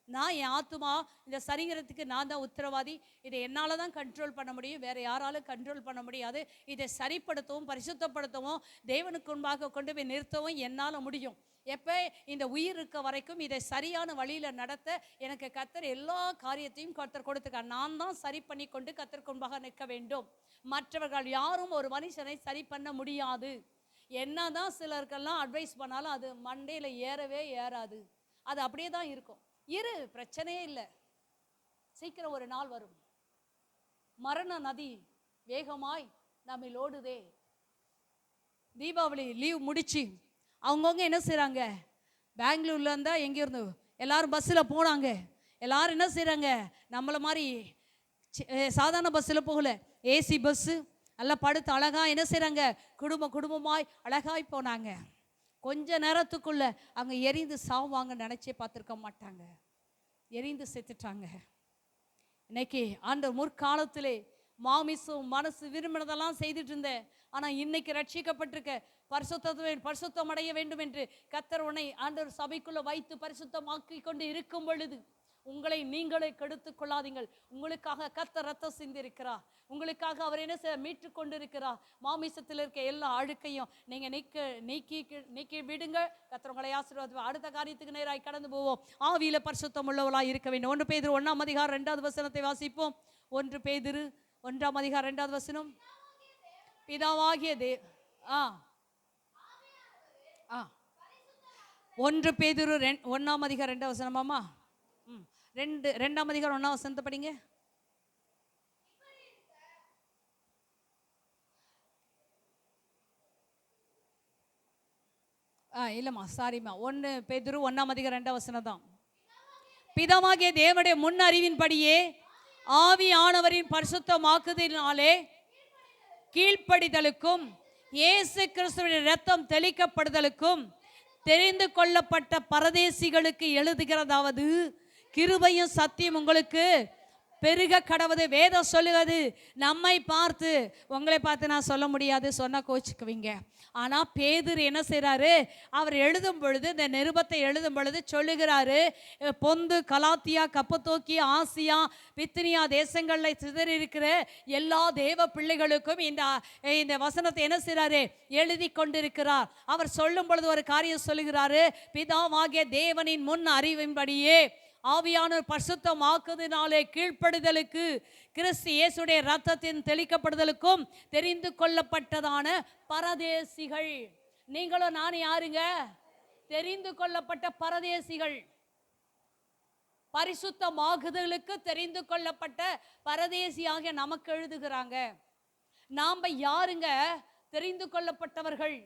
A: நான் என் ஆத்துமா இந்த சரீரத்துக்கு நான் தான் உத்தரவாதி. இதை என்னால் தான் கண்ட்ரோல் பண்ண முடியும், வேற யாராலும் கண்ட்ரோல் பண்ண முடியாது. இதை சரிப்படுத்தவும் பரிசுத்தப்படுத்தவும் தேவனுக்கு முன்பாக கொண்டு போய் நிறுத்தவும் என்னால் முடியும். எப்போ இந்த உயிர் இருக்க வரைக்கும் இதை சரியான வழியில் நடத்த எனக்கு கர்த்தர் எல்லா காரியத்தையும் கர்த்தர் கொடுத்துருக்கார். நான் தான் சரி பண்ணி கொண்டு கர்த்தருக்கு முன்பாக நிற்க வேண்டும். மற்றவர்கள் யாரும் ஒரு மனுஷனை சரி பண்ண முடியாது. என்னதான் சிலருக்கெல்லாம் அட்வைஸ் பண்ணாலும் அது மண்டையில் ஏறவே ஏறாது. அது அப்படியே தான் இருக்கும். பிரச்சனையே இல்லை. சீக்கிரம் ஒரு நாள் வரும். மரண நதி வேகமாய் நம்மில் ஓடுதே. தீபாவளி லீவ் முடிச்சு அவங்கவுங்க என்ன செய்கிறாங்க? பெங்களூர்ல இருந்தா எங்கேருந்து எல்லாரும் பஸ்ஸில் போனாங்க. எல்லாரும் என்ன செய்கிறாங்க? நம்மளை மாதிரி சாதாரண பஸ்ஸில் போகல, ஏசி பஸ்ஸு நல்லா படுத்து அழகாக என்ன செய்கிறாங்க? குடும்பமாய் அழகாய் போனாங்க. கொஞ்ச நேரத்துக்குள்ள அவங்க எரிந்து சாவாங்க நினைச்சே பார்த்துருக்க மாட்டாங்க. எரிந்து செத்துட்டாங்க. இன்னைக்கு ஆண்டவர் முற்காலத்திலே மாமிசம் மனசு விரும்பினதெல்லாம் செய்துட்டு இருந்தேன். ஆனா இன்னைக்கு ரட்சிக்கப்பட்டிருக்க, பரிசுத்தம் அடைய வேண்டும் என்று கர்த்தர் உன்னை ஆண்டவர் சபைக்குள்ள வைத்து பரிசுத்தமாக்கி கொண்டு இருக்கும் பொழுது உங்களை நீங்களே கெடுத்துக் கொள்ளாதீங்கள். உங்களுக்காக கர்த்தர் ரத்தம் சிந்திருக்கிறார். உங்களுக்காக அவர் என்ன மீட்டு கொண்டிருக்கிறார். மாமிசத்தில் இருக்க எல்லா அழுக்கையும் நீங்க நீக்கி விடுங்க. கர்த்தர் உங்களை ஆசீர்வாதம். அடுத்த காரியத்துக்கு நேராய் கடந்து போவோம். ஆவியில பரிசுத்தம் உள்ளவளாய் இருக்க வேண்டும். 1 பேதுரு 1ஆம் அதிகாரம் 2வது வசனத்தை வாசிப்போம். 1 பேதுரு 1ஆம் அதிகாரம் 2வது வசனம். பிதாவாகிய 1 பேதுரு 1ஆம் அதிகாரம் 2வது வசனமாமா. 2ஆம் அதிகாரம் 1ஆம் வசனத்தை படிங்க. இல்லம்மா, சாரிம்மா. 1 பேதுரு 1ஆம் அதிகாரம் 2ஆம் வசனம் தான். பிதாவாகிய தேவனுடைய முன் அறிவின்படியே ஆவியானவரின் பரிசுத்தமாக்குதலினாலே கீழ்ப்படிதலுக்கும் இயேசு கிறிஸ்துவின் இரத்தம் தெளிக்கப்படுதலுக்கும் தெரிந்து கொள்ளப்பட்ட பரதேசிகளுக்கு எழுதுகிறதாவது, கிருபையும் சத்தியம் உங்களுக்கு பெருக கடவுது. வேதம் சொல்லுவது. நம்மை பார்த்து, உங்களை பார்த்து நான் சொல்ல முடியாது, சொன்னா கோச்சுக்குவீங்க. ஆனா பேதுரு என்ன செய்றாரு, அவர் எழுதும் பொழுது, இந்த நிருபத்தை எழுதும் பொழுது சொல்லுகிறாரு, பொந்து கலாத்தியா கப்பத்தோக்கிய ஆசியா பித்தினியா தேசங்களில் சிதறி இருக்கிற எல்லா தேவ பிள்ளைகளுக்கும் இந்த வசனத்தை என்ன செய்றாரு, எழுதி கொண்டிருக்கிறார். அவர் சொல்லும் பொழுது ஒரு காரியம் சொல்லுகிறாரு, பிதாவாகிய தேவனின் முன் அறிவின்படியே ஆவியானவர் பரிசுத்தமாக்குதலினாலே கீழ்ப்படுதலுக்கு கிறிஸ்து இயேசுடைய இரத்தத்தின் தெளிக்கப்படுதலுக்கும் தெரிந்து கொள்ளப்பட்டதான பரதேசிகள். நீங்களும் நான் யாருங்க? தெரிந்து கொள்ளப்பட்ட பரதேசிகள். பரிசுத்தமாகுதலுக்கு தெரிந்து கொள்ளப்பட்ட பரதேசியாக நமக்கு எழுதுகிறாங்க. நாம யாருங்க? தெரிந்து கொள்ளப்பட்டவர்கள்.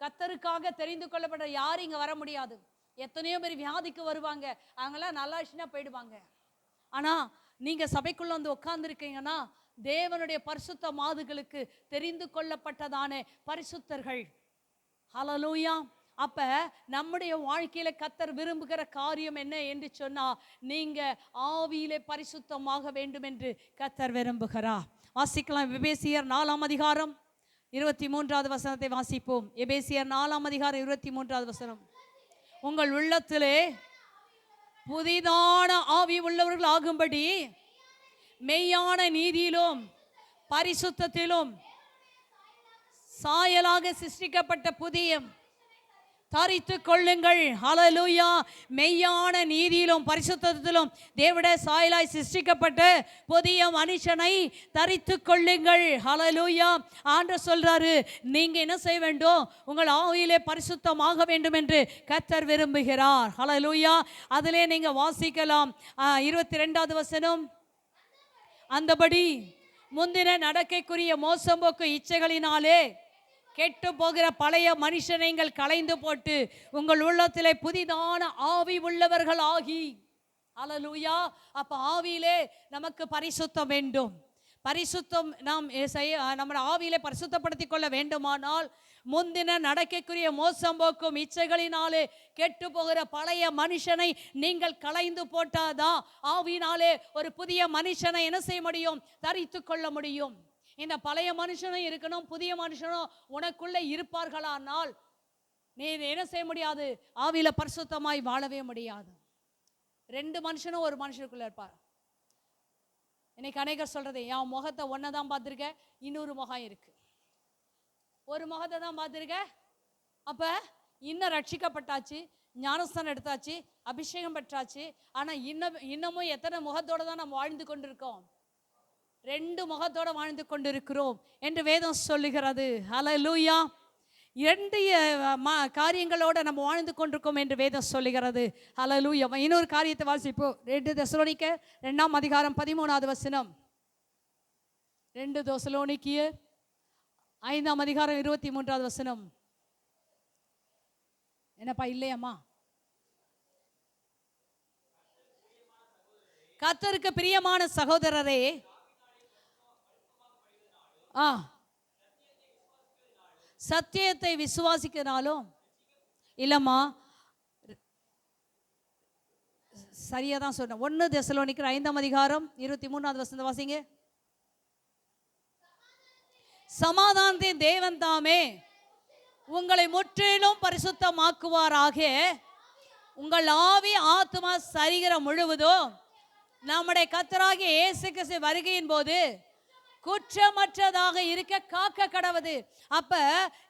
A: கர்த்தருக்காக தெரிந்து கொள்ளப்பட்ட யாரும் இங்க வர முடியாது. எத்தனையோ பேர் வியாதிக்கு வருவாங்க, அவங்களாம் நல்லாச்சுன்னா போயிடுவாங்க. ஆனா நீங்க சபைக்குள்ள வந்து உட்கார்ந்துருக்கீங்கன்னா தேவனுடைய பரிசுத்த மாதுகளுக்கு தெரிந்து கொள்ளப்பட்டதான பரிசுத்தர்கள். ஹல்லேலூயா. அப்ப நம்முடைய வாழ்க்கையில கர்த்தர் விரும்புகிற காரியம் என்ன என்று சொன்னா, நீங்க ஆவியிலே பரிசுத்தமாக வேண்டும் என்று கர்த்தர் விரும்புகிறார். வாசிக்கலாம். எபேசியர் 4ஆம் அதிகாரம் 23வது வசனத்தை வாசிப்போம். எபேசியர் 4ஆம் அதிகாரம் 23வது வசனம். உங்கள் உள்ளத்திலே புதிதான ஆவி உள்ளவர்கள் ஆகும்படி மெய்யான நீதியிலும் பரிசுத்தத்திலும் சாயலாக சிருஷ்டிக்கப்பட்ட புதிய தரித்து கொள்ளுங்கள். ஹல்லேலூயா. மெய்யான நீதியிலும் பரிசுத்தத்திலும் தேவனுடைய சாயலாய் சிருஷ்டிக்கப்பட்ட புதிய மனுஷனை தரித்து கொள்ளுங்கள். ஹல்லேலூயா. ஆண்டவர் சொல்றாரு, நீங்க என்ன செய்ய வேண்டும்? உங்கள் ஆவியிலே பரிசுத்தமாக வேண்டும் என்று கர்த்தர் விரும்புகிறார். ஹல்லேலூயா. அதிலே நீங்க வாசிக்கலாம். 22வது வசனம். அந்தபடி முந்தின நடக்கைக்குரிய மோசம் போக்கு இச்சைகளினாலே கெட்டு போகிற பழைய மனுஷனை நீங்கள் களைந்து போட்டு உங்கள் உள்ளத்திலே புதிதான ஆவி உள்ளவர்கள் ஆகி. ஹல்லேலூயா. அப்ப ஆவியிலே நமக்கு பரிசுத்தம் வேண்டும். பரிசுத்தம் நாம் நம்ம ஆவியிலே பரிசுத்தப்படுத்திக் கொள்ள வேண்டுமானால் முந்தின நடக்கைக்குரிய மோசம் போக்கும் இச்சைகளினாலே கெட்டு போகிற பழைய மனுஷனை நீங்கள் களைந்து போட்டாதான் ஆவியினாலே ஒரு புதிய மனுஷனை என்ன செய்ய முடியும்? தரித்து கொள்ள முடியும். இந்த பழைய மனுஷனும் இருக்கணும், புதிய மனுஷனும் உனக்குள்ள இருப்பார்களானால் நீ என்ன செய்ய முடியாது? ஆவியில பரிசுத்தமாய் வாழவே முடியாது. 2 மனுஷனும் ஒரு மனுஷனுக்குள்ள இருப்பார். இன்னைக்கு அநேகர் சொல்றது, என் முகத்தை ஒன்னதான் பார்த்துருக்க, இன்னொரு முகம் இருக்கு. ஒரு முகத்தை தான் பார்த்துருக்க. அப்ப இன்னும் ரட்சிக்கப்பட்டாச்சு, ஞானஸ்தானம் எடுத்தாச்சு, அபிஷேகம் பெற்றாச்சு. ஆனா இன்னமும் எத்தனை முகத்தோட தான் நம்ம வாழ்ந்து கொண்டிருக்கோம்? 2 முகத்தோட வாழ்ந்து கொண்டிருக்கிறோம் என்று வேதம் சொல்லுகிறது. ஹல்லேலூயா. 2 காரியங்களோட நம்ம வாழ்ந்து கொண்டிருக்கோம் என்று வேதம் சொல்லுகிறது. ஹல்லேலூயா. இன்னொரு காரியத்தை வாசிப்போம். 2 தெசலோனிக்கேயர் 2ஆம் அதிகாரம் 13வது வசனம். 2 தெசலோனிக்கேயர் 5ஆம் அதிகாரம் 23வது வசனம். என்னப்பா இல்லையம்மா? கர்த்தருக்கு பிரியமான சகோதரரே, சத்தியத்தை விசுவாசிக்கிறனாலும் இல்லம்மா, சரியா தான் சொன்ன. 1 தெசலோனிக்கேயர் 5ஆம் அதிகாரம் 23வது வசனம் வாசிங்க. சமாதானத்தின் தேவன் தாமே உங்களை முற்றிலும் பரிசுத்தமாக்குவாராக. உங்கள் ஆவி ஆத்மா சரீரம் முழுவதும் நம்முடைய கர்த்தராகிய இயேசு கிறிஸ்து வருகையின் போது குற்றமற்றதாக இருக்க காக்க கடவுது. அப்ப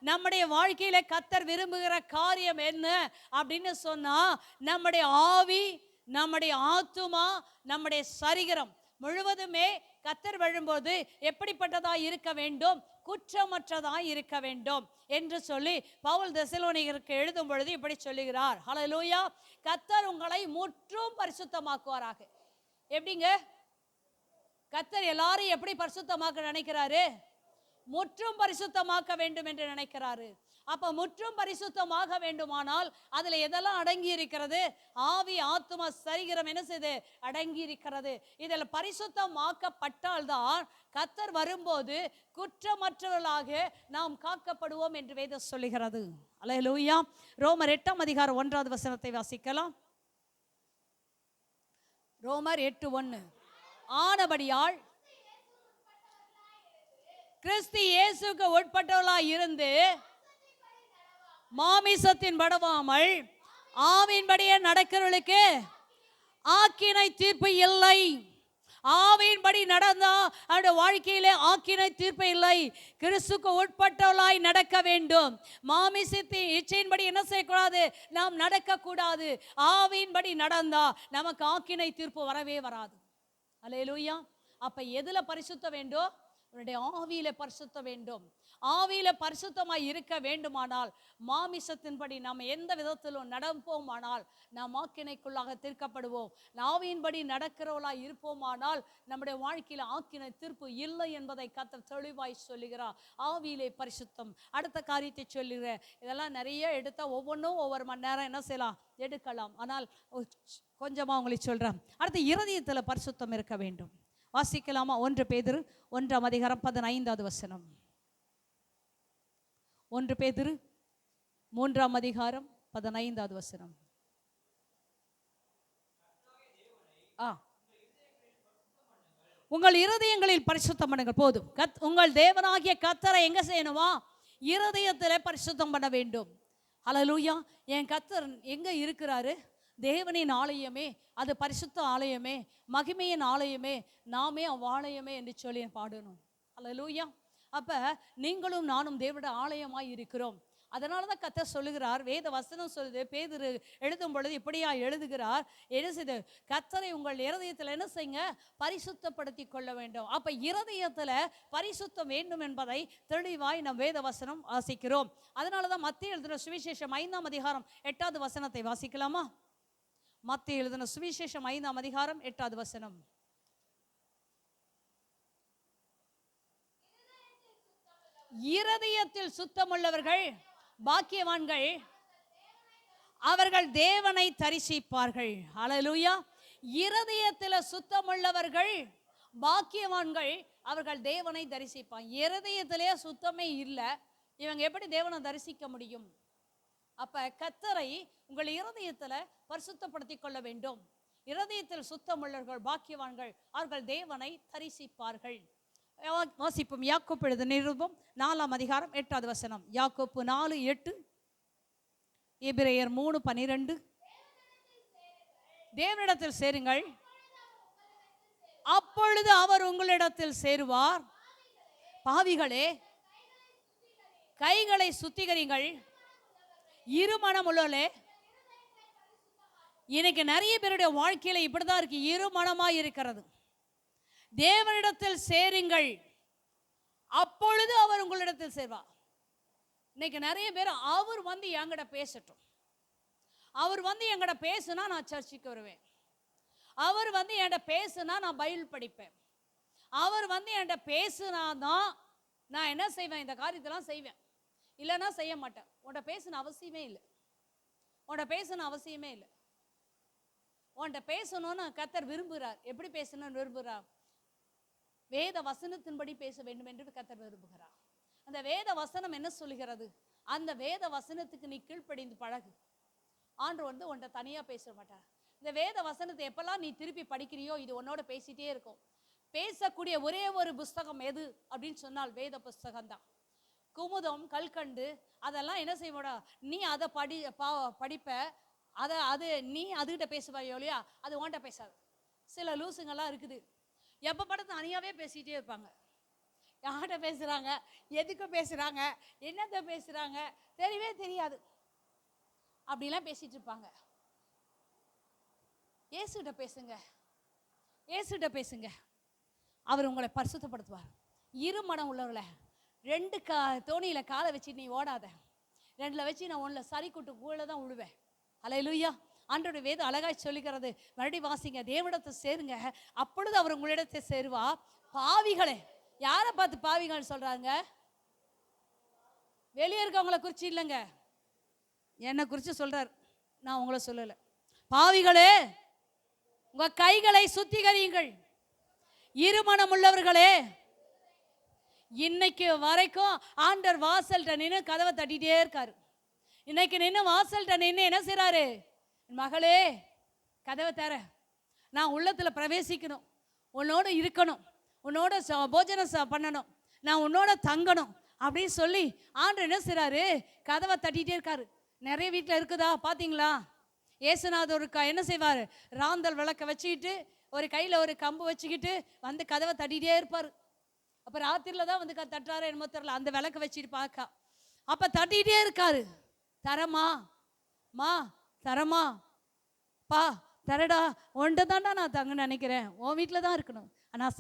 A: நம்முடைய வாழ்க்கையில கர்த்தர் விரும்புகிற காரியம் என்ன அப்படின்னு சொன்னா, நம்முடைய ஆவி, நம்முடைய ஆத்துமா, நம்முடைய சரீரம் முழுவதுமே கர்த்தர் வரும்போது எப்படிப்பட்டதா இருக்க வேண்டும்? குற்றமற்றதா இருக்க வேண்டும் என்று சொல்லி பவுல் தெசலோனிக்கருக்கு எழுதும் பொழுது இப்படி சொல்லுகிறார். ஹல்லேலூயா. கர்த்தர் உங்களை முற்றும் பரிசுத்தமாக்குவாராக. எப்படிங்க? கர்த்தர் எல்லாரையும் எப்படி பரிசுத்தமாக்க நினைக்கிறாரு? முற்றும் பரிசுத்தமாக்க வேண்டும் என்று நினைக்கிறாரு. அப்ப முற்றும் பரிசுத்தமாக வேண்டுமானால் அதுல எதெல்லாம் அடங்கி இருக்கிறது? ஆவி ஆத்துமா சரீரம் என்ன செய்து அடங்கி இருக்கிறது. இதில் பரிசுத்தமாக்கப்பட்டால்தான் கர்த்தர் வரும்போது குற்றமற்றவர்களாக நாம் காக்கப்படுவோம் என்று வேதம் சொல்லுகிறது. அல்லேலூயா. ரோமர் 8:1 வாசிக்கலாம். ரோமர் 8:1. ஆனபடியால் கிறிஸ்து இயேசுக்கு உட்பட்டவர்களாய் இருந்து மாமிசத்தின் படவாமல் ஆவியின்படியே நடக்கிறவர்களுக்கு ஆக்கினை தீர்ப்பு இல்லை. ஆவியின்படி நடந்தா அவருடைய வாழ்க்கையிலே ஆக்கினை தீர்ப்பு இல்லை. கிறிஸ்துக்கு உட்பட்டவளாய் நடக்க வேண்டும். மாமிசத்தின் இச்சையின்படி என்ன செய்யக்கூடாது? நாம் நடக்கக்கூடாது. ஆவியின்படி நடந்தா நமக்கு ஆக்கினை தீர்ப்பு வரவே வராது. அல்லேலூயா. அப்ப எதுல பரிசுத்த வேண்டும்? உன்னுடைய ஆவியில பரிசுத்த வேண்டும். ஆவியில பரிசுத்தமாய் இருக்க வேண்டுமானால் மாமிசத்தின்படி நாம் எந்த விதத்திலும் நடப்போமானால் நாம் ஆக்கினைக்குள்ளாக தீர்க்கப்படுவோம். ஆவியின்படி நடக்கிறவளாய் இருப்போமானால் நம்முடைய வாழ்க்கையில ஆக்கினை தீர்ப்பு இல்லை என்பதை கர்த்தர் தெளிவாய் சொல்லுகிறார். ஆவியிலே பரிசுத்தம். அடுத்த காரியத்தை சொல்லுகிறேன். இதெல்லாம் நிறைய எடுத்தா ஒவ்வொன்றும் ஒவ்வொரு மணி நேரம் என்ன செய்யலாம், எடுக்கலாம். ஆனால் கொஞ்சமா உங்களுக்கு சொல்றேன். அடுத்து இருதயத்துல பரிசுத்தம் இருக்க வேண்டும். வாசிக்கலாமா? 1 பேதுரு 1:15. 1 பேதுரு 3:15. உங்கள் இருதயங்களில் பரிசுத்தம் பண்ணுங்கள். போதும். உங்கள் தேவனாகிய கர்த்தரை எங்க செய்யணுமா? இருதயத்திலே பரிசுத்தம் பண்ண வேண்டும். ஹல்லேலூயா. என் கர்த்தர் எங்க இருக்கிறாரு? தேவனின் ஆலயமே, அது பரிசுத்த ஆலயமே, மகிமையின் ஆலயமே, நாமே அவ்வாலயமே என்று சொல்லி பாடணும். ஹல்லேலூயா. அப்ப நீங்களும் நானும் தேவனுடைய ஆலயமாய் இருக்கிறோம். அதனாலதான் கர்த்தர் சொல்லுகிறார். வேத வசனம் சொல்லுது. பேதுரு எழுதும் பொழுது இப்படியா எழுதுகிறார். என்ன செய்து? கர்த்தரை உங்கள் இருதயத்தில் என்ன செய்யுங்க? பரிசுத்தப்படுத்தி கொள்ள வேண்டும். அப்ப இருதயத்துல பரிசுத்தம் வேண்டும் என்பதை தெளிவாய் நம் வேத வசனம் வாசிக்கிறோம். அதனாலதான் மத்தேயு எழுதின சுவிசேஷம் 5:8 வாசிக்கலாமா? மத்தேயு எழுதின சுவிசேஷம் 5:8. இருதயத்தில் சுத்தமுள்ளவர்கள் பாக்கியவான்கள், அவர்கள் தேவனை தரிசிப்பார்கள். ஹல்லேலூயா. இருதயத்தில் சுத்தமுள்ளவர்கள் பாக்கியவான்கள், அவர்கள் தேவனை தரிசிப்பாங்க. இருதயத்திலே சுத்தமே இல்லை, இவங்க எப்படி தேவனை தரிசிக்க முடியும்? அப்ப கர்த்தரை உங்கள் இருதயத்துல பரிசுத்தப்படுத்திக் கொள்ள வேண்டும். இருதயத்தில் சுத்தமுள்ளவர்கள் பாக்கியவான்கள், அவர்கள் தேவனை தரிசிப்பார்கள். வாசிப்போம். யாக்கோப்பு எழுதின நிருபம் 4:8. யாக்கோப்பு 4:8. எபிரேயர் 3:12. தேவனிடத்தில் சேருங்கள், அப்பொழுது அவர் உங்களிடத்தில் சேருவார். பாவிகளே, கைகளை சுத்திகரிங்கள், இருமனம் உள்ளே. இன்னைக்கு நிறைய பேருடைய வாழ்க்கையில இப்படிதான் இருக்கு, இருமனமாய் இருக்கிறது. தேவனிடத்தில் சேருங்கள், அப்பொழுது அவர் உங்களிடத்தில் சேர்வார். இன்னைக்கு நிறைய பேர் அவர் வந்து என்கிட்ட பேசட்டும், அவர் வந்து என்கிட்ட பேசுனா நான் சர்ச்சுக்கு வருவேன், அவர் வந்து என்கிட்ட பேசுனா நான் பைபிள் படிப்பேன், அவர் வந்து என்கிட்ட பேசுனாதான் நான் என்ன செய்வேன், இந்த காரியத்தெல்லாம் செய்வேன், இல்லைன்னா செய்ய மாட்டேன். உன்கிட்ட பேசணும் அவசியமே இல்லை, உன்கிட்ட பேசணும் அவசியமே இல்லை. உன்கிட்ட பேசணும்னு கர்த்தர் விரும்புகிறார். எப்படி பேசணும்னு விரும்புகிறார்? வேத வசனத்தின்படி பேச வேண்டும் என்று கர்த்தர் விரும்புகிறார். அந்த வேத வசனம் என்ன சொல்லுகிறது? அந்த வேத வசனத்துக்கு நீ கீழ்ப்படிந்து பழகு. ஆண்டவர் வந்து உன்கிட்ட தனியா பேச மாட்டார். இந்த வேத வசனத்தை எப்பெல்லாம் நீ திருப்பி படிக்கிறியோ இது உன்னோட பேசிட்டே இருக்கும். பேசக்கூடிய ஒரே ஒரு புஸ்தகம் எது அப்படின்னு சொன்னால் வேத புஸ்தகம் தான். குமுதம், கல்கண்டு அதெல்லாம் என்ன செய்வோட, நீ அதை படிப்ப, அது நீ அதுகிட்ட பேசுவாயோ இல்லையா, அது உன்கிட்ட பேசாது. சில லூசுங்கெல்லாம் இருக்குது, எப்போ படத்தை தனியாகவே பேசிகிட்டே இருப்பாங்க. யார்கிட்ட பேசுகிறாங்க, எதுக்கு பேசுகிறாங்க, என்னத்தை பேசுகிறாங்க தெரியவே தெரியாது, அப்படிலாம் பேசிகிட்டு இருப்பாங்க. இயேசுகிட்ட பேசுங்க, இயேசுகிட்ட பேசுங்க, அவர் உங்களை பரிசுத்தப்படுத்துவார். இரு மனம் உள்ளவர்களை, ரெண்டு தோணியில் காலை வச்சு நீ ஓடாத, ரெண்டில் வச்சு நான் ஒன்றில் சரி கூட்டு கூட தான் விழுவேன். அல்லேலூயா. ஆண்டோட வேதம் அழகாய் சொல்லுகிறது. மறுபடி வாசிங்க, தேவனிடத்தை சேருங்க, அப்பொழுது அவர் உங்களிடத்தை சேருவா. பாவிகளே, யாரை பார்த்து பாவிகள் சொல்றாங்க? வெளியே இருக்கவங்களை குறிச்சு இல்லைங்க, என்னை குறித்து சொல்றார், நான் உங்களை சொல்லலை. பாவிகளே, உங்க கைகளை சுத்திகரியுங்கள். இருமனம் உள்ளவர்களே, இன்னைக்கு வரைக்கும் ஆண்டவர் வாசல்கிட்ட நின்று கதவை தட்டிகிட்டே இருக்காரு. இன்னைக்கு நின்று வாசல்கிட்ட நின்று என்ன செய்றாரு? மகளே, கதவை தர, நான் உள்ளத்தில் பிரவேசிக்கணும், உன்னோட இருக்கணும், உன்னோட போஜனம் பண்ணணும், நான் உன்னோட தங்கணும் அப்படின்னு சொல்லி ஆண்டவர் என்ன செய்றாரு? கதவை தட்டிகிட்டே இருக்காரு. நிறைய வீட்டில் இருக்குதா பார்த்தீங்களா? ஏசுநாதர் என்ன செய்வார்? ராந்தல் விளக்க வச்சுக்கிட்டு ஒரு கையில் ஒரு கம்பு வச்சுக்கிட்டு வந்து கதவை தட்டிகிட்டே இருப்பார். அப்போ ராத்திரியில் தான் வந்து தட்டுறாரு என்னமோ தெரியல, அந்த விளக்க வச்சுட்டு பார்க்க, அப்போ தட்டிகிட்டே இருக்காரு. தரமா மா, தரமா பா, தரடா, ஒன்றை தாண்டா நான் தங்க நினைக்கிறேன், உன் வீட்டில் தான் இருக்கணும். ஆனால்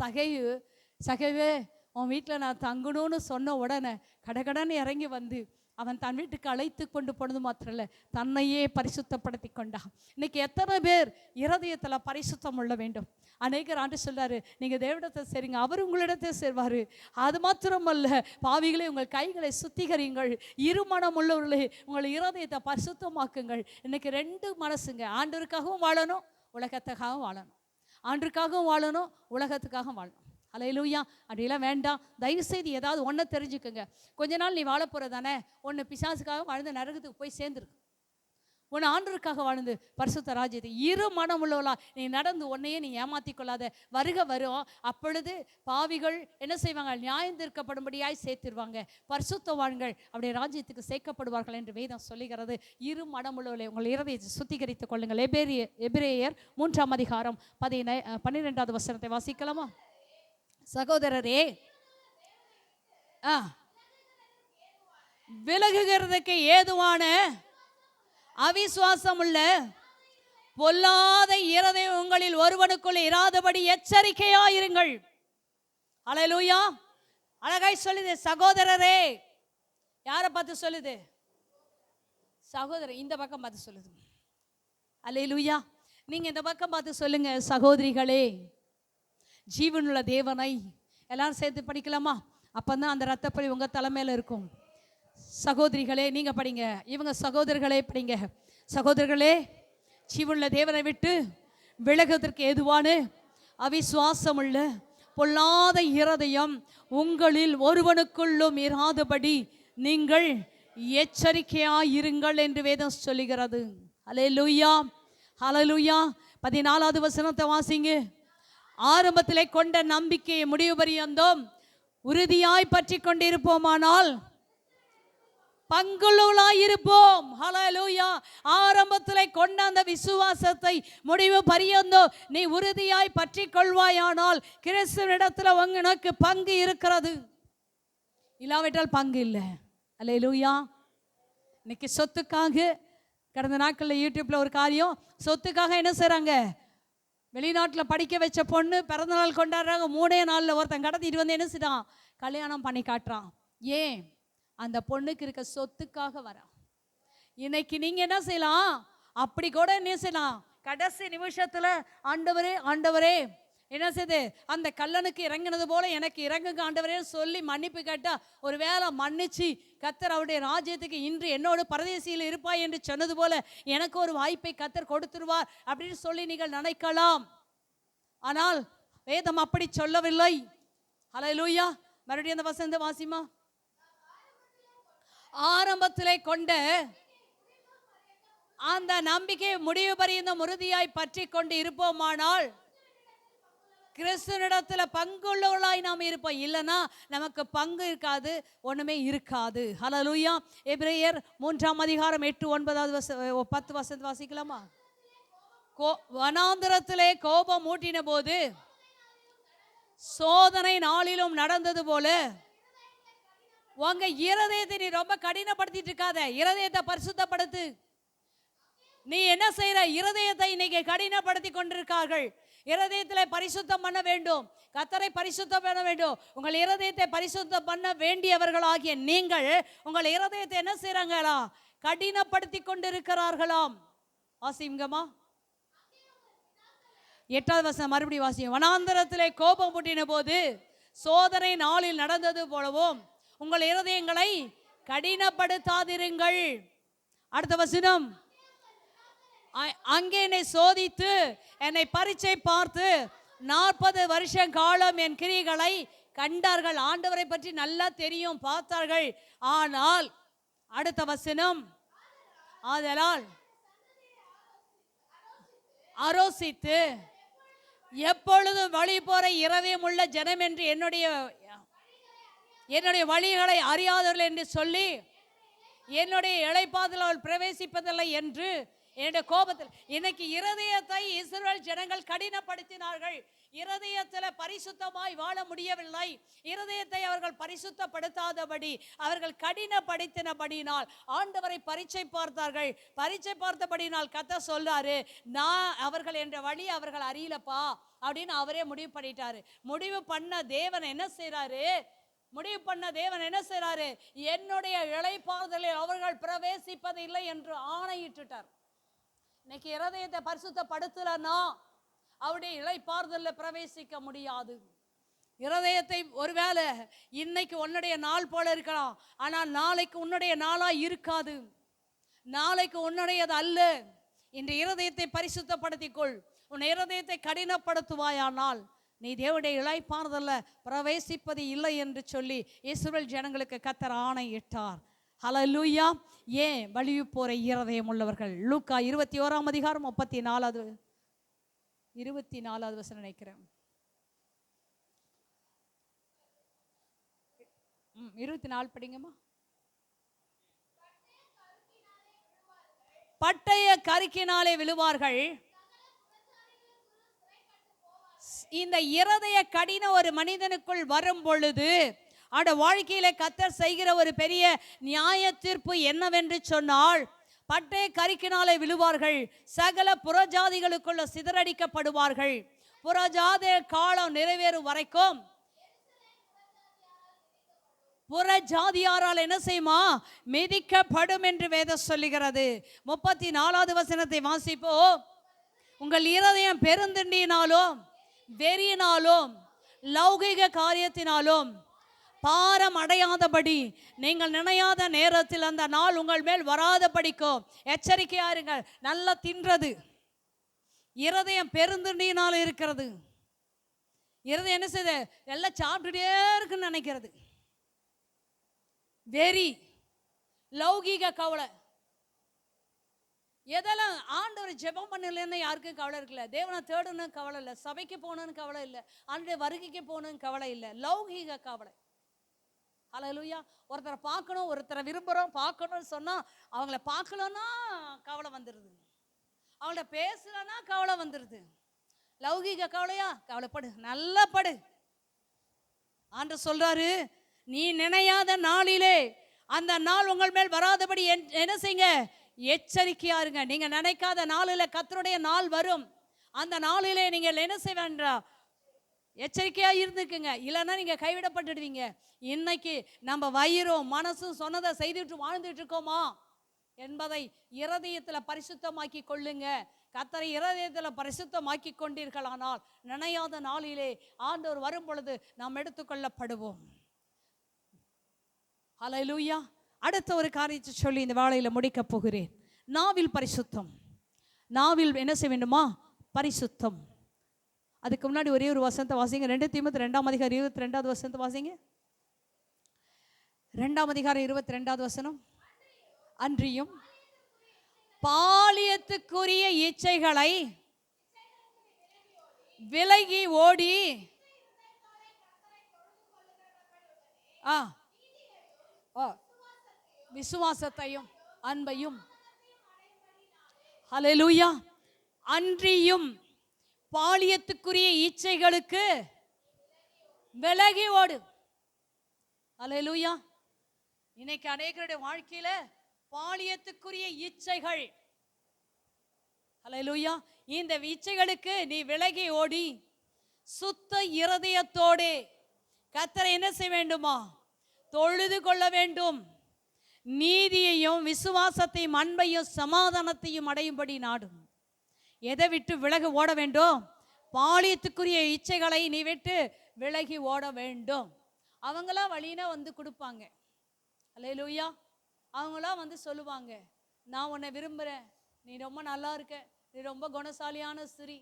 A: சகைவே உன் வீட்டில் நான் தங்கணும்னு சொன்ன உடனே கடகடன்னு இறங்கி வந்து அவன் தன் வீட்டுக்கு அழைத்து கொண்டு போனது மாத்திரம் இல்லை, தன்னையே பரிசுத்தப்படுத்தி கொண்டான். இன்னைக்கு எத்தனை பேர் இருதயத்தில் பரிசுத்தம் உள்ள வேண்டும்? அநேகர் ஆண்டு சொல்றாரு, நீங்கள் தேவனிடத்தை சேருங்க, அவர் உங்களிடத்தை சேர்வார். அது மாத்திரமல்ல, பாவிகளே உங்கள் கைகளை சுத்திகரியுங்கள், இருமனம் உள்ளவர்களே உங்கள் இருதயத்தை பரிசுத்தமாக்குங்கள். இன்னைக்கு ரெண்டு மனசுங்க, ஆண்டவருக்காகவும் வாழணும், உலகத்துக்காகவும் வாழணும். ஆண்டவருக்காகவும் வாழணும், உலகத்துக்காகவும் வாழணும். அல்லேலூயா. அப்படிலாம் வேண்டாம். தயவுசெய்து ஏதாவது ஒன்றை தெரிஞ்சுக்கோங்க. கொஞ்ச நாள் நீ வாழ போகிறதானே, ஒன்று பிசாசுக்காக வாழ்ந்து நரகத்துக்கு போய் சேர்ந்துருக்கு, ஒன்று ஆண்டவருக்காக வாழ்ந்து பரிசுத்த ராஜ்யத்தை. இரு மனம் உள்ளவளா நீ நடந்து உன்னையே நீ ஏமாற்றி கொள்ளாத. வருக வரும், அப்பொழுது பாவிகள் என்ன செய்வாங்க? நியாயந்தீர்க்கப்படும்படியாய் சேர்த்திருவாங்க. பரிசுத்தவான்கள் அப்படியே ராஜ்யத்துக்கு சேர்க்கப்படுவார்கள் என்று வேதம் சொல்லுகிறது. இரு மனம் உள்ளவளை உங்கள் இருதயத்தை சுத்திகரித்துக் கொள்ளுங்கள். எபிரேயர் 3ஆம் அதிகாரம் 12வது வசனத்தை வாசிக்கலாமா? சகோதரரே, விலகுகிறதுக்கு ஏதுவான அவிசுவாசம் உள்ள பொல்லாத இருதயம் உங்களில் ஒருவனுக்குள் இராதபடி எச்சரிக்கையாயிருங்கள். அல்லேலூயா. அழகாய் சொல்லுது. சகோதரரே, யாரை பார்த்து சொல்லுது? சகோதரர் இந்த பக்கம் பார்த்து சொல்லுது. அல்லேலூயா. நீங்க இந்த பக்கம் பார்த்து சொல்லுங்க, சகோதரிகளே, ஜீவனுள்ள தேவனை. எல்லாரும் சேர்த்து படிக்கலாமா? அப்பதான் அந்த ரத்தப்படி உங்க தலைமையில இருக்கும். சகோதரிகளே நீங்க படிங்க, இவங்க சகோதரர்களே படிங்க. சகோதரர்களே, ஜீவனுள்ள தேவனை விட்டு விலகுவதற்கு ஏதுவான அவிசுவாசம் உள்ள பொல்லாத இருதயம் உங்களில் ஒருவனுக்குள்ளும் இராதபடி நீங்கள் எச்சரிக்கையாயிருங்கள் என்று வேதம் சொல்லுகிறது. அல்லேலூயா, ஹல்லேலூயா. 14வது வசனத்தை வாசிங்க. ஆரம்பத்திலே கொண்ட நம்பிக்கையை முடிவு பரியந்தோம் உறுதியாய் பற்றி கொண்டிருப்போமானால் பங்குள்ளவளாயிருப்போம். ஹல்லேலூயா. ஆரம்பத்திலே கொண்ட அந்த விசுவாசத்தை முடிவு பரியந்தோ நீ உறுதியாய் பற்றி கொள்வாயானால் கிறிஸ்துவினிடத்தில் உனக்கு பங்கு இருக்கிறது, இல்லாவிட்டால் பங்கு இல்லை. ஹல்லேலூயா. இன்னைக்கு சொத்துக்காக, கடந்த நாட்களில் யூடியூப்ல ஒரு காரியம், சொத்துக்காக என்ன செய்றாங்க? வெளிநாட்டில் படிக்க வச்ச பொண்ணு பிறந்தநாள் கொண்டாடுறாங்க, 3 நாளில் ஒருத்தன் கடத்திட்டு வந்து என்ன செய்றான்? கல்யாணம் பண்ணி காட்டுறான். ஏன்? அந்த பொண்ணுக்கு இருக்க சொத்துக்காக வரான். இன்னைக்கு நீங்க என்ன செய்யலாம்? அப்படி கூட என்ன செய்யலாம்? கடைசி நிமிஷத்துல ஆண்டவரே ஆண்டவரே என்ன செய்து அந்த கல்லனுக்கு இறங்கினது போல எனக்கு இறங்குங்க ஆண்டவரே சொல்லி மன்னிப்பு கேட்டா, ஒரு வேளை மன்னிச்சு கத்தர் அவருடைய ராஜ்யத்துக்கு இன்று என்னோடு பரதேசியில் இருப்பாய் என்று சொன்னது போல எனக்கு ஒரு வாய்ப்பை கத்தர் கொடுத்துருவார் அப்படின்னு சொல்லி நீங்கள் நினைக்கலாம். ஆனால் வேதம் அப்படி சொல்லவில்லை. ஹல்லேலூயா. மறுபடியும் அந்த வசந்த வாசிமா. ஆரம்பத்திலே கொண்ட அந்த நம்பிக்கை முடிவு பரியந்தம் உறுதியாய் பற்றி கொண்டு இருப்போமானால் கிறிஸ்துவினிடத்துல பங்குள்ளவர்களாய் நாம் இருப்போம். இல்லைன்னா நமக்கு பங்கு இருக்காது, ஒண்ணுமே இருக்காது. ஹல்லேலூயா. எபிரேயர் 3 8 9 10 வசனத்தை வாசிக்கலாமா? வனாந்திரத்திலே கோபம் மூட்டின போது சோதனை நாளிலும் நடந்தது போல உங்க இருதயத்தை நீ ரொம்ப கடினப்படுத்திட்டு இருக்காத. இருதயத்தை பரிசுத்தப்படுத்து. நீ என்ன செய்யற? இருதயத்தை இன்னைக்கு கடினப்படுத்தி கொண்டிருக்கார்கள். இருதயத்தில் பரிசுத்தம் பண்ண வேண்டும். கர்த்தரை பரிசுத்தம் பண்ண வேண்டும். உங்கள் இருதயத்தை பரிசுத்தம் பண்ண வேண்டியவர்களாகிய நீங்கள் உங்கள் இருதயத்தை என்ன செய்யறாங்களா? கடினப்படுத்தி கொண்டிருக்கிறார்களாம். வாசிங்கம்மா 8வது வசனம் மறுபடியும் வாசியும். வனாந்தரத்திலே கோபம் மூட்டின போது சோதனை நாளில் நடந்தது போலவும் உங்கள் இருதயங்களை கடினப்படுத்தாதிருங்கள். அடுத்த வசனம், அங்கே என்னை சோதித்து என்னை பரீட்சை பார்த்து 40 வருஷ காலம் என் கிரியைகளை கண்டார்கள். ஆண்டவரை பற்றி நல்லா தெரியும், பார்த்தார்கள். ஆனால் அடுத்த வசனம், ஆதலால் ஆலோசித்து எப்பொழுதும் வழி போற இரவியம் உள்ள ஜனம் என்று என்னுடைய வழிகளை அறியாதவர்கள் என்று சொல்லி என்னுடைய இளைப்பாறுதலில் அவள் பிரவேசிப்பதில்லை என்று என்னுடைய கோபத்தில். இன்னைக்கு இருதயத்தை இஸ்ரவேல் ஜனங்கள் கடினப்படுத்தினார்கள். இருதயத்தில் பரிசுத்தமாய் வாழ முடியவில்லை. இருதயத்தை அவர்கள் பரிசுத்தப்படுத்தாதபடி அவர்கள் கடினப்படுத்தினபடினால் ஆண்டவரை பரீட்சை பார்த்தார்கள். பரீட்சை பார்த்தபடினால் கர்த்தர் சொல்றாரு, நான் அவர்கள் என்ற வழி அவர்கள் அறியலப்பா அப்படின்னு அவரே முடிவு பண்ணிட்டாரு. முடிவு பண்ண தேவன் என்ன செய்யறாரு? என்னுடைய இளைப்பாறுதலில் அவர்கள் பிரவேசிப்பதில்லை என்று ஆணையிட்டுட்டார். இன்னைக்கு இருதயத்தை பரிசுத்தப்படுத்தலன்னா அவருடைய இளைப்பாறுதலில் பிரவேசிக்க முடியாது. இருதயத்தை ஒருவேளை இன்னைக்கு உன்னுடைய நாள் போல இருக்கலாம், ஆனால் நாளைக்கு உன்னுடைய நாளா இருக்காது. நாளைக்கு உன்னுடையது அல்ல. இன்று இருதயத்தை பரிசுத்தப்படுத்திக்கொள். உன் இருதயத்தை கடினப்படுத்துவாயானால் நீ தேவனுடைய இளைப்பாறுதலில் பிரவேசிப்பது இல்லை என்று சொல்லி இஸ்ரவேல் ஜனங்களுக்கு கர்த்தர் ஆணையிட்டார். ஹல்லேலூயா. ஏன்? வழி போற இருதயம் உள்ளவர்கள். லூக்கா 21 24 வசனம் நினைக்கிறேன். 24 படிங்கம்மா. பட்டய கருக்கினாலே விழுவார்கள். இந்த இருதய கடின ஒரு மனிதனுக்குள் வரும் பொழுது அந்த வாழ்க்கையில கர்த்தர் செய்கிற ஒரு பெரிய நியாய தீர்ப்பு என்னவென்று சொன்னால், பட்டய கருக்கினாலே விழுவார்கள். சகல புறஜாதிகளுக்குள்ள சிதறடிக்கப்படுவார்கள். புறஜாதி காலம் நிறைவேறும் வரைக்கும் புறஜாதியாரால் என்ன செய்யுமா? மிதிக்கப்படும் என்று வேதம் சொல்லுகிறது. 34வது வசனத்தை வாசிப்போம். உங்கள் இருதயம் பெருந்திண்டியினாலும் வெறியினாலும் லௌகிக காரியத்தினாலும் பாரம் அடையாதபடி நீங்கள் நினையாத நேரத்தில் அந்த நாள் உங்கள் மேல் வராதபடிக்கும் எச்சரிக்கையா இருங்கள். நல்லா தின்றது இருதயம் பெருந்திண்டியினால் இருக்கிறது. இருதயம் என்ன செய்யுது? எல்லாம் சாப்பிட்டுட்டே இருக்குன்னு நினைக்கிறது. வெறி, லௌகிக கவலை. எதெல்லாம் ஆண்டவர் ஜெபம் பண்ணலன்னு யாருக்கும் கவலை இருக்குல்ல. தேவனை தேடணும் கவலை இல்லை. சபைக்கு போகணும்னு கவலை இல்லை. ஆண்டவருடைய வருகைக்கு போகணும்னு கவலை இல்லை. லௌகிக கவலை. ஹல்லேலூயா. ஒருத்தரை பார்க்கணும், ஒருத்தரை விரும்புகிறோம், பார்க்கணும்னு சொன்னால் அவங்கள பார்க்கலன்னா கவலை வந்துடுது. அவங்கள்ட்ட பேசலன்னா கவலை வந்துடுது. லௌகிக கவலையா? கவலைப்படு, நல்லா படு. ஆண்டவர் சொல்றாரு, நீ நினையாத நாளிலே அந்த நாள் உங்கள் மேல் வராதபடி என்ன செய்யுங்க? எச்சரிக்கையா இருங்க. நீங்க நினைக்காத நாளில் கர்த்தருடைய நாள் வரும். அந்த நாளிலே நீங்கள் என்ன செய்ய வேண்டாம்? எச்சரிக்கையா இருந்துக்குங்க. இல்லைன்னா நீங்க கைவிடப்பட்டுடுவீங்க. இன்னைக்கு நம்ம வயிறும் மனசும் சொன்னதை செய்துட்டு வாழ்ந்துட்டு இருக்கோமா என்பதை இருதயத்தில் பரிசுத்தமாக்கி கொள்ளுங்க. கர்த்தரை இருதயத்தில் பரிசுத்தமாக்கி கொண்டீர்களானால் நினையாத நாளிலே ஆண்டவர் வரும் பொழுது நாம் எடுத்துக்கொள்ளப்படுவோம். ஹல்லேலூயா. அடுத்த ஒரு காரியத்தை சொல்லி இந்த வேளையில முடிக்க போகிறேன். நாவில் பரிசுத்தம். நாவில் என்ன செய்ய வேண்டுமா? பரிசுத்தம். அதுக்கு முன்னாடி ஒரே ஒரு வசனத்தை வாசிங்க. 2 தீமோத்தேயு 2:22 வசனத்தை வாசிங்க. 2:22 வசனம். அன்றியும் பாலியத்துக்குரிய இச்சைகளை விலகி ஓடி விசுவாசத்தையும் அன்பையும் ஹல்லேலூயா அன்றியும் பாலியத்துக்குரிய இச்சைகளுக்கு விலகி ஓடு. ஹல்லேலூயா. இன்னைக்கு அநேகருடைய வாழ்க்கையில பாலியத்துக்குரிய இச்சைகள், ஹல்லேலூயா, இந்த இச்சைகளுக்கு நீ விலகி ஓடி சுத்த இருதயத்தோடு கர்த்தரை என்ன செய்ய வேண்டுமா? தொழுது கொள்ள வேண்டும். நீதியையும் விசுவாசத்தையும் அன்பையும் சமாதானத்தையும் அடையும்படி நாடும். எதை விட்டு விலகி ஓட வேண்டும்? பாலியத்துக்குரிய இச்சைகளை நீ விட்டு விலகி ஓட வேண்டும். அவங்களாம் வழினா வந்து கொடுப்பாங்க. அல்லேலூயா. அவங்களாம் வந்து சொல்லுவாங்க, நான் உன்னை விரும்புகிறேன், நீ ரொம்ப நல்லா இருக்க, நீ ரொம்ப குணசாலியான ஸ்திரீ,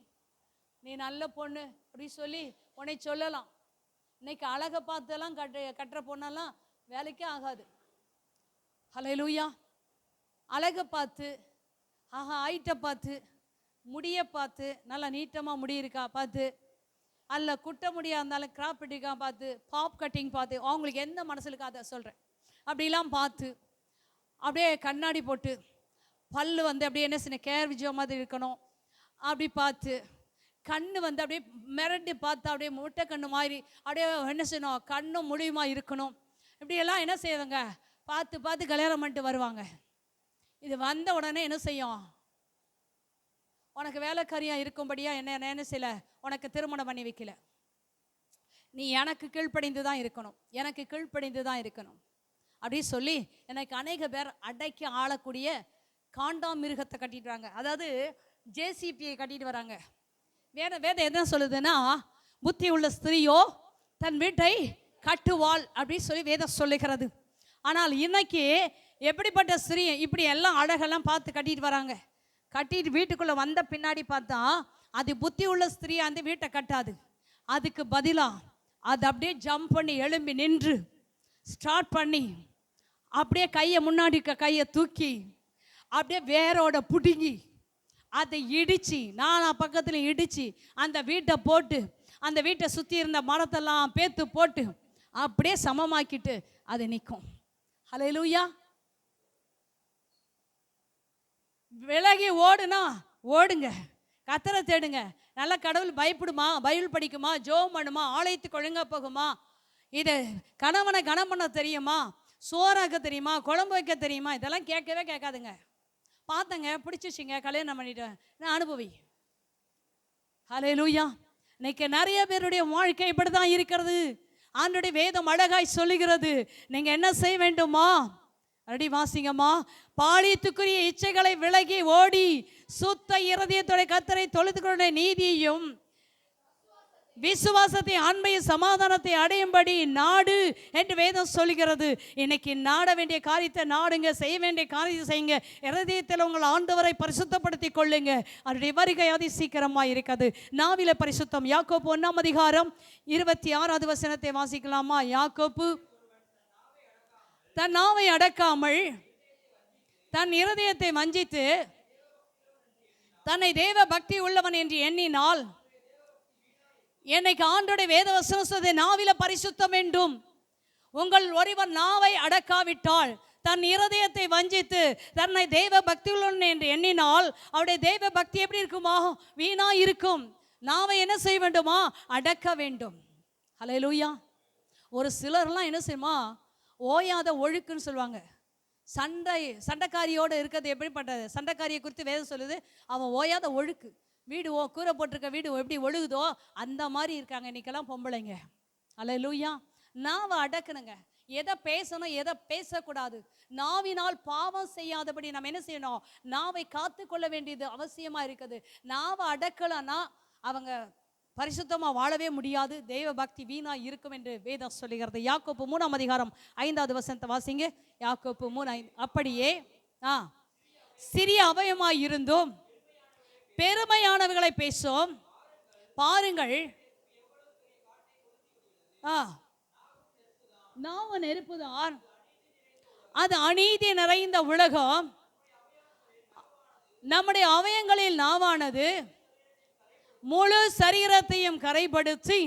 A: நீ நல்ல பொண்ணு அப்படி சொல்லி உன்னை சொல்லலாம். இன்னைக்கு அழகை பார்த்தெல்லாம் கட்டுற பொண்ணெல்லாம் வேலைக்கே ஆகாது. ஹல்லேலூயா. அழகை பார்த்து, ஹைட்டை பார்த்து, முடியை பார்த்து, நல்லா நீட்டமாக முடி இருக்கா பார்த்து, அல்ல குட்ட முடியா இருந்தாலும் கிராப் கட்டிங்கா பார்த்து, பாப் கட்டிங் பார்த்து, அவங்களுக்கு எந்த மனசுலுக்கு அதை சொல்கிறேன் அப்படிலாம் பார்த்து, அப்படியே கண்ணாடி போட்டு, பல்லு வந்து அப்படியே என்ன செய்யணும், கேர் விஜயம் மாதிரி இருக்கணும் அப்படி பார்த்து, கண்ணு வந்து அப்படியே மிரண்டு பார்த்து, அப்படியே முட்டை கண்ணு மாதிரி அப்படியே என்ன செய்யணும், கண்ணும் முடியுமா இருக்கணும். இப்படியெல்லாம் என்ன செய்வாங்க, பார்த்து பார்த்து கல்யாணம் பண்ணிட்டு வருவாங்க. இது வந்த உடனே என்ன செய்யும், உனக்கு வேலைக்காரியாக இருக்கும்படியா என்ன செய்யல, உனக்கு திருமணம் பண்ணி வைக்கல, நீ எனக்கு கீழ்ப்படிந்து தான் இருக்கணும், எனக்கு கீழ்ப்படிந்து தான் இருக்கணும் அப்படி சொல்லி எனக்கு அநேக பேர் அடைக்கி ஆளக்கூடிய காண்டாமிருகத்தை கட்டிட்டு வராங்க. அதாவது ஜேசிபியை கட்டிட்டு வராங்க. வேதம் என்ன சொல்லுதுன்னா, புத்தி உள்ள ஸ்திரீயோ தன் வீட்டை கட்டுவாள் அப்படின்னு சொல்லி வேதம் சொல்லுகிறது. ஆனால் இன்னைக்கு எப்படிப்பட்ட ஸ்திரீ இப்படி எல்லாம் அழகெல்லாம் பார்த்து கட்டிட்டு வராங்க. கட்டிட்டு வீட்டுக்குள்ளே வந்த பின்னாடி பார்த்தா அது புத்தி உள்ள ஸ்திரீ அந்த வீட்டை கட்டாது. அதுக்கு பதிலாக அது அப்படியே ஜம்ப் பண்ணி எழும்பி நின்று ஸ்டார்ட் பண்ணி அப்படியே கையை முன்னாடி கையை தூக்கி அப்படியே வேரோட பிடுங்கி அதை இடித்து, நானா பக்கத்தில் இடித்து அந்த வீட்டை போட்டு, அந்த வீட்டை சுற்றி இருந்த மரத்தெல்லாம் பேத்து போட்டு அப்படியே சமமாக்கிட்டு அது நிற்கும். ஹல்லேலூயா. விலகி ஓடுனா ஓடுங்க, கர்த்தரை தேடுங்க. நல்ல கடவுள் பயப்படுமா, பைபிள் படிக்குமா, ஜெபம் பண்ணுமா, ஆலயத்துக்கு ஒழுங்கா போகுமா, இது கணவனை கனம் பண்ண தெரியுமா, சோறாக்க தெரியுமா, குழம்பு வைக்க தெரியுமா, இதெல்லாம் கேட்கவே கேட்காதுங்க. பார்த்தங்க, பிடிச்சிச்சிங்க, கல்யாணம் பண்ணிட்டேன், நான் அனுபவி. ஹல்லேலூயா. இன்னைக்கு நிறைய பேருடைய வாழ்க்கை இப்படி தான் இருக்கிறது. ஆண்டவருடைய வேதம் அழகாய் சொல்லுகிறது, நீங்க என்ன செய்ய வேண்டுமா? அடி வாசிங்கம்மா. பாலியத்துக்குரிய இச்சைகளை விலகி ஓடி சுத்த இருதயத்தோட கர்த்தரை தொழுது கொண்ட நீதியையும் விசுவாசத்தை அன்பையும் சமாதானத்தை அடையும்படி நாடு என்று வேதம் சொல்லுகிறது. இன்னைக்கு நாட வேண்டிய காரியத்தை நாடுங்க, செய்ய வேண்டிய காரியத்தை செய்யுங்க. இருதயத்தில் உங்கள் ஆண்டவரை பரிசுத்தப்படுத்தி கொள்ளுங்க. அவருடைய வருகை அதி சீக்கிரமா இருக்கிறது. நாவில பரிசுத்தம். யாக்கோப்பு 1:26 வசனத்தை வாசிக்கலாமா? யாக்கோப்பு தன் நாவை அடக்காமல் தன் இருதயத்தை வஞ்சித்து தன்னை தேவ பக்தி உள்ளவன் என்று எண்ணினால், என்னைக்கு ஆண்டோடைய வேத வசனம் நாவில பரிசுத்தம் வேண்டும். உங்கள் ஒருவன் நாவை அடக்காவிட்டால், தன் இருதயத்தை வஞ்சித்து தன்னை தெய்வ பக்தி உள்ளவன் என்று எண்ணினால், அவருடைய தெய்வ பக்தி எப்படி இருக்குமா? வீணா இருக்கும். நாவை என்ன செய்ய வேண்டுமா? அடக்க வேண்டும். ஹல்லேலூயா. ஒரு சிலர்லாம் என்ன செய்யுமா, ஓயாத ஒழுக்குன்னு சொல்லுவாங்க. சண்டைக்காரியோடு இருக்கிறது எப்படிப்பட்டது? சண்டைக்காரியை குறித்து வேதம் சொல்லுது, அவன் ஓயாத ஒழுக்கு. வீடு கூரை போட்டிருக்க வீடு எப்படி ஒழுகுதோ அந்த மாதிரி இருக்காங்க இன்னைக்கெல்லாம் பொம்பளைங்க. ஹல்லேலூயா. நாவை அடக்கணுங்க. எதை பேசணும், எதை பேசக்கூடாது. நாவினால் பாவம் செய்யாதபடி நம்ம என்ன செய்யணும்? நாவை காத்து கொள்ள வேண்டியது அவசியமாக இருக்குது. நாவை அடக்கலன்னா அவங்க பரிசுத்தமாக வாழவே முடியாது. தெய்வ பக்தி வீணா இருக்கும் என்று வேதம் சொல்லுகிறது. யாக்கோப்பு 3:5 வசனத்தை வாசிங்க. யாக்கோப்பு 3:5. அப்படியே சிறிய அவயமாய் இருந்தும் பெருமையானவர்களை பேசும். பாருங்கள், நாவு நெருப்புதான், அது அநீதி நிறைந்த உலகம். நம்முடைய அவயங்களில் நாவானது முழு சரீரத்தையும் கரைப்படுத்தி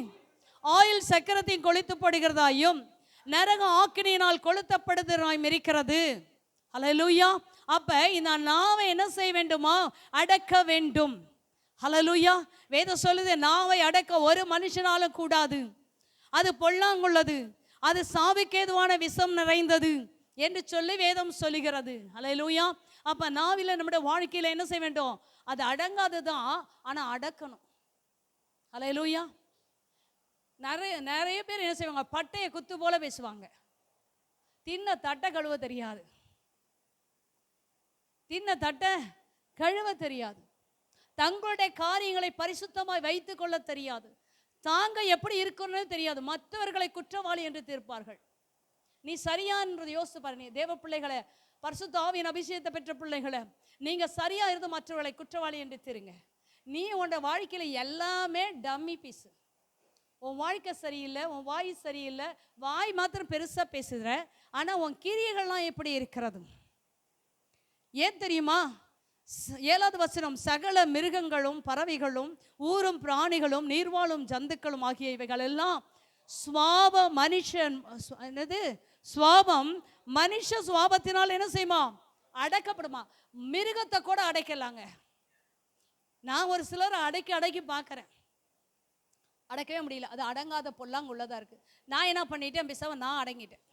A: ஆயில் சக்கரத்தையும் கொளுத்தப்படுகிறதாயும் நரக ஆக்கினியினால் கொளுத்தப்படுகிறதாயும் இருக்கிறது. ஹல்லேலூயா. அப்ப இந்த நாவை என்ன செய்ய வேண்டுமா? அடக்க வேண்டும். ஹல்லேலூயா. வேதம் சொல்லுது, நாவை அடக்க ஒரு மனுஷனாலும் கூடாது, அது பொல்லாங்குள்ளது, அது சாவுக்கேதுவான விஷம் நிறைந்தது என்று சொல்லி வேதம் சொல்லுகிறது. ஹல்லேலூயா. அப்ப நாவில நம்முடைய வாழ்க்கையில என்ன செய்ய வேண்டும்? அது அடங்காததான், ஆனா அடக்கணும். ஹல்லேலூயா. நிறைய பேர் என்ன செய்வாங்க? பட்டைய குத்து போல பேசுவாங்க. தின்ன தட்டை கழுவ தெரியாது, தின்ன தட்டை கழுவ தெரியாது, தங்களுடைய காரியங்களை பரிசுத்தமாய் வைத்துக் கொள்ள தெரியாது, தாங்க எப்படி இருக்கணும்னு தெரியாது, மற்றவர்களை குற்றவாளி என்று தீர்ப்பார்கள். நீ சரியா என்றது யோசித்து பாரு. நீ தேவ பிள்ளைகளை, பரிசுத்த ஆவியின் அபிஷேகத்தை பெற்ற பிள்ளைகளை, நீங்க சரியா இருந்து மற்றவர்களை குற்றவாளி என்று தீருங்க. நீ உன்னோட வாழ்க்கையில எல்லாமே டம்மி பீஸ். உன் வாழ்க்கை சரியில்லை, உன் வாய் சரியில்லை, வாய் மாத்திரம் பெருசா பேசுகிற, ஆனா உன் கிரியைகள்லாம் எப்படி இருக்கிறது? ஏன் தெரியுமா? 7வது வசனம், சகல மிருகங்களும் பறவைகளும் ஊரும் பிராணிகளும் நீர்வாழும் ஜந்துக்களும் ஆகிய இவைகள் எல்லாம் சுவாபம் மனுஷ சுவாபத்தினால் என்ன செய்யுமா? அடக்கப்படுமா? மிருகத்தை கூட அடைக்கலாங்க. நான் ஒரு சிலர் அடக்கி பார்க்கறேன், அடக்கவே முடியல. அது அடங்காத பொல்லாங்க உள்ளதா இருக்கு. நான் என்ன பண்ணிட்டேன்? பேசாம நான் அடங்கிட்டேன்.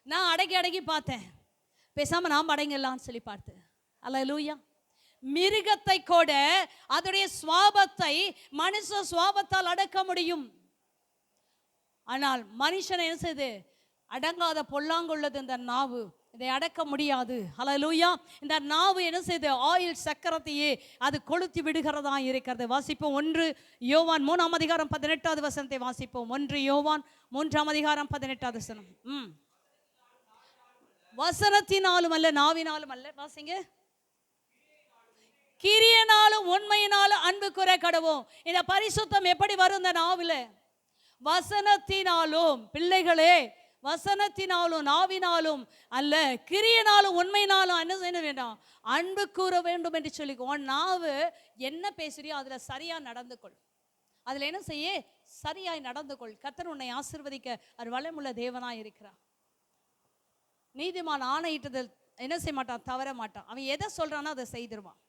A: நான் அடக்கி பார்த்தேன், பேசாம நாம் அடங்கிடலாம்னு சொல்லி பார்த்து. அல்லேலூயா. மிருகத்தை கூட அதோடைய சுவாபத்தை மனுஷ சுவாபத்தால் அடக்க முடியும். ஆனால் மனுஷனை என்ன செய்து? அடங்காத பொல்லாங்குள்ளது இந்த நாவு. இதை அடக்க முடியாது. அல்லேலூயா. இந்த நாவு என்ன செய்து? ஆயில் சக்கரத்தையே அது கொளுத்தி விடுகிறதா இருக்கிறது. வாசிப்போம் 1 யோவான் 3ஆம் அதிகாரம் 18வது வசனத்தை வாசிப்போம். 1 யோவான் 3ஆம் அதிகாரம் 18வது வசனம். வசனத்தினாலும் அல்ல, நாவினாலும் அல்ல. வாசிங்க. கிரியனாலும் உண்மையினாலும் அன்பு கூற கடவோம். இந்த பரிசுத்தம் எப்படி வரும்? இந்த நாவில வசனத்தினாலும். பிள்ளைகளே, வசனத்தினாலும் நாவினாலும் அல்ல, கிரியனாலும் உண்மையினாலும் என்ன செய்ய வேண்டாம்? அன்பு கூற வேண்டும் என்று சொல்லி. உன் நாவு என்ன பேசுறியோ அதுல சரியா நடந்து கொள். அதுல என்ன செய்ய? சரியாய் நடந்து கொள். கர்த்தர் உன்னை ஆசீர்வதிக்க அவர் வல்லமுள்ள தேவனாய் இருக்கிறார். நீதிமான் ஆணையிட்டதில் என்ன செய்ய மாட்டான்? தவற மாட்டான். அவன் எதை சொல்றானோ அதை செய்திருவான்.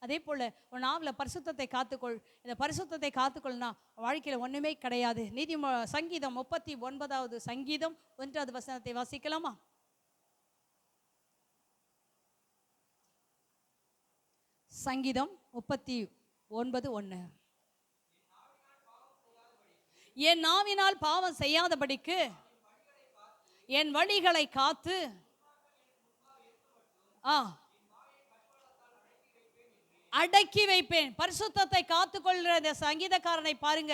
A: அதே போல உன் நாவில் பரிசுத்தத்தை காத்துக்கொள். இந்த பரிசுத்தத்தை காத்துக்கொள்னா வாழ்க்கையில ஒண்ணுமே கிடையாது. சங்கீதம் 39வது சங்கீதம் 1வது வசனத்தை வாசிக்கலாமா? சங்கீதம் 39:1. என் நாவினால் பாவம் செய்யாதபடிக்கு என் வழிகளை காத்து அடக்கி வைப்பேன். பரிசுத்தத்தை காத்துக்கொள்கிற இந்த சங்கீதக்காரனை பாருங்க.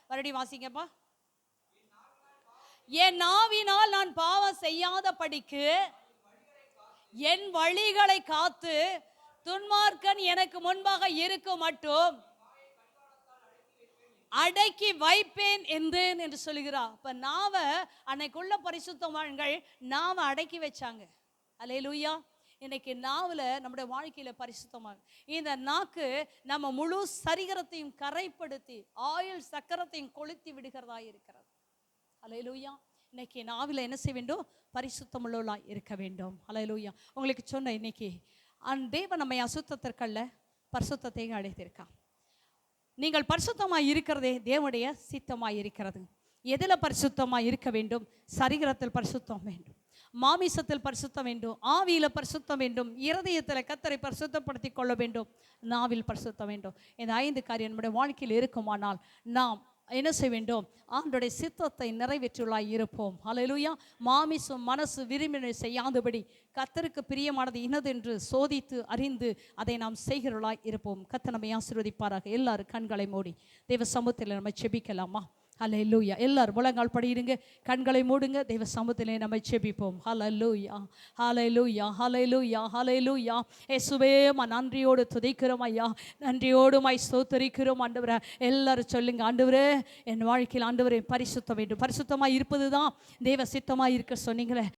A: மறுபடியும் வாசிங்கப்பா. என் நாவினால் நான் பாவம் செய்யாதபடிக்கு என் வழிகளை காத்து துன்மார்க்கன் எனக்கு முன்பாக இருக்கும் மட்டும் அடக்கி வைப்பேன் என்று சொல்லுகிறார். அப்ப நாவ அன்னைக்குள்ள பரிசுத்தவான்கள் நாவ அடக்கி வச்சாங்க. அல்லேலூயா. இன்னைக்கு நாவுல நம்முடைய வாழ்க்கையில பரிசுத்தமாக இந்த நாக்கு நம்ம முழு சரீரத்தையும் கரைப்படுத்தி ஆயில் சக்கரத்தையும் கொளுத்தி விடுகிறதா இருக்கிறது. அல்லேலூயா. இன்னைக்கு நாவில என்ன செய்ய வேண்டும்? பரிசுத்தம் உள்ளவர்களாய் இருக்க வேண்டும். அல்லேலூயா. உங்களுக்கு சொன்ன இன்னைக்கு தேவன் நம்மை அசுத்தத்திற்கல்ல பரிசுத்தத்தை அழைத்திருக்கான். நீங்கள் பரிசுத்தமாய் இருக்கிறதே தேவனுடைய சித்தமாய் இருக்கிறது. எதில் பரிசுத்தமாய் இருக்க வேண்டும்? சரீரத்தில் பரிசுத்தம் வேண்டும், மாமிசத்தில் பரிசுத்தம் வேண்டும், ஆவியில பரிசுத்தம் வேண்டும், இருதயத்தில் கர்த்தரை பரிசுத்தப்படுத்தி கொள்ள வேண்டும், நாவில் பரிசுத்தம் வேண்டும். இந்த 5 காரியம் நம்முடைய வாழ்க்கையில் இருக்குமானால் நாம் என்ன செய்ய வேண்டும்? ஆண்டோடைய சித்தத்தை நிறைவேற்றுள்ளாய் இருப்போம். அல்லேலூயா. மாமிசம் மனசு விரும்பினை செய்யாதபடி கர்த்தருக்கு பிரியமானது இன்னது என்று சோதித்து அறிந்து அதை நாம் செய்கிறவர்களாய் இருப்போம். கர்த்தர் நம்மை ஆசீர்வதிப்பாராக. எல்லாரும் கண்களை மூடி தெய்வ சமூகத்தில் நம்ம செபிக்கலாமா? ஹல்லேலூயா. எல்லாரும் முழங்கால் படியிடுங்க, கண்களை மூடுங்க, தெய்வ சமூகத்திலே நம்ம செபிப்போம். ஹல்லேலூயா, ஹல்லேலூயா, ஹல்லேலூயா, ஹல்லேலூயா. இயேசுவே நன்றியோடு துதிக்கிறோம் ஐயா, நன்றியோடு ஸ்தோத்திரிக்கிறோம் ஆண்டவரே. எல்லாரும் சொல்லுங்க, ஆண்டவரே என் வாழ்க்கையில் ஆண்டவரே பரிசுத்தம் வேண்டும். பரிசுத்தமாக இருப்பது தான் தெய்வ சித்தமாக இருக்க சொன்னீங்களே.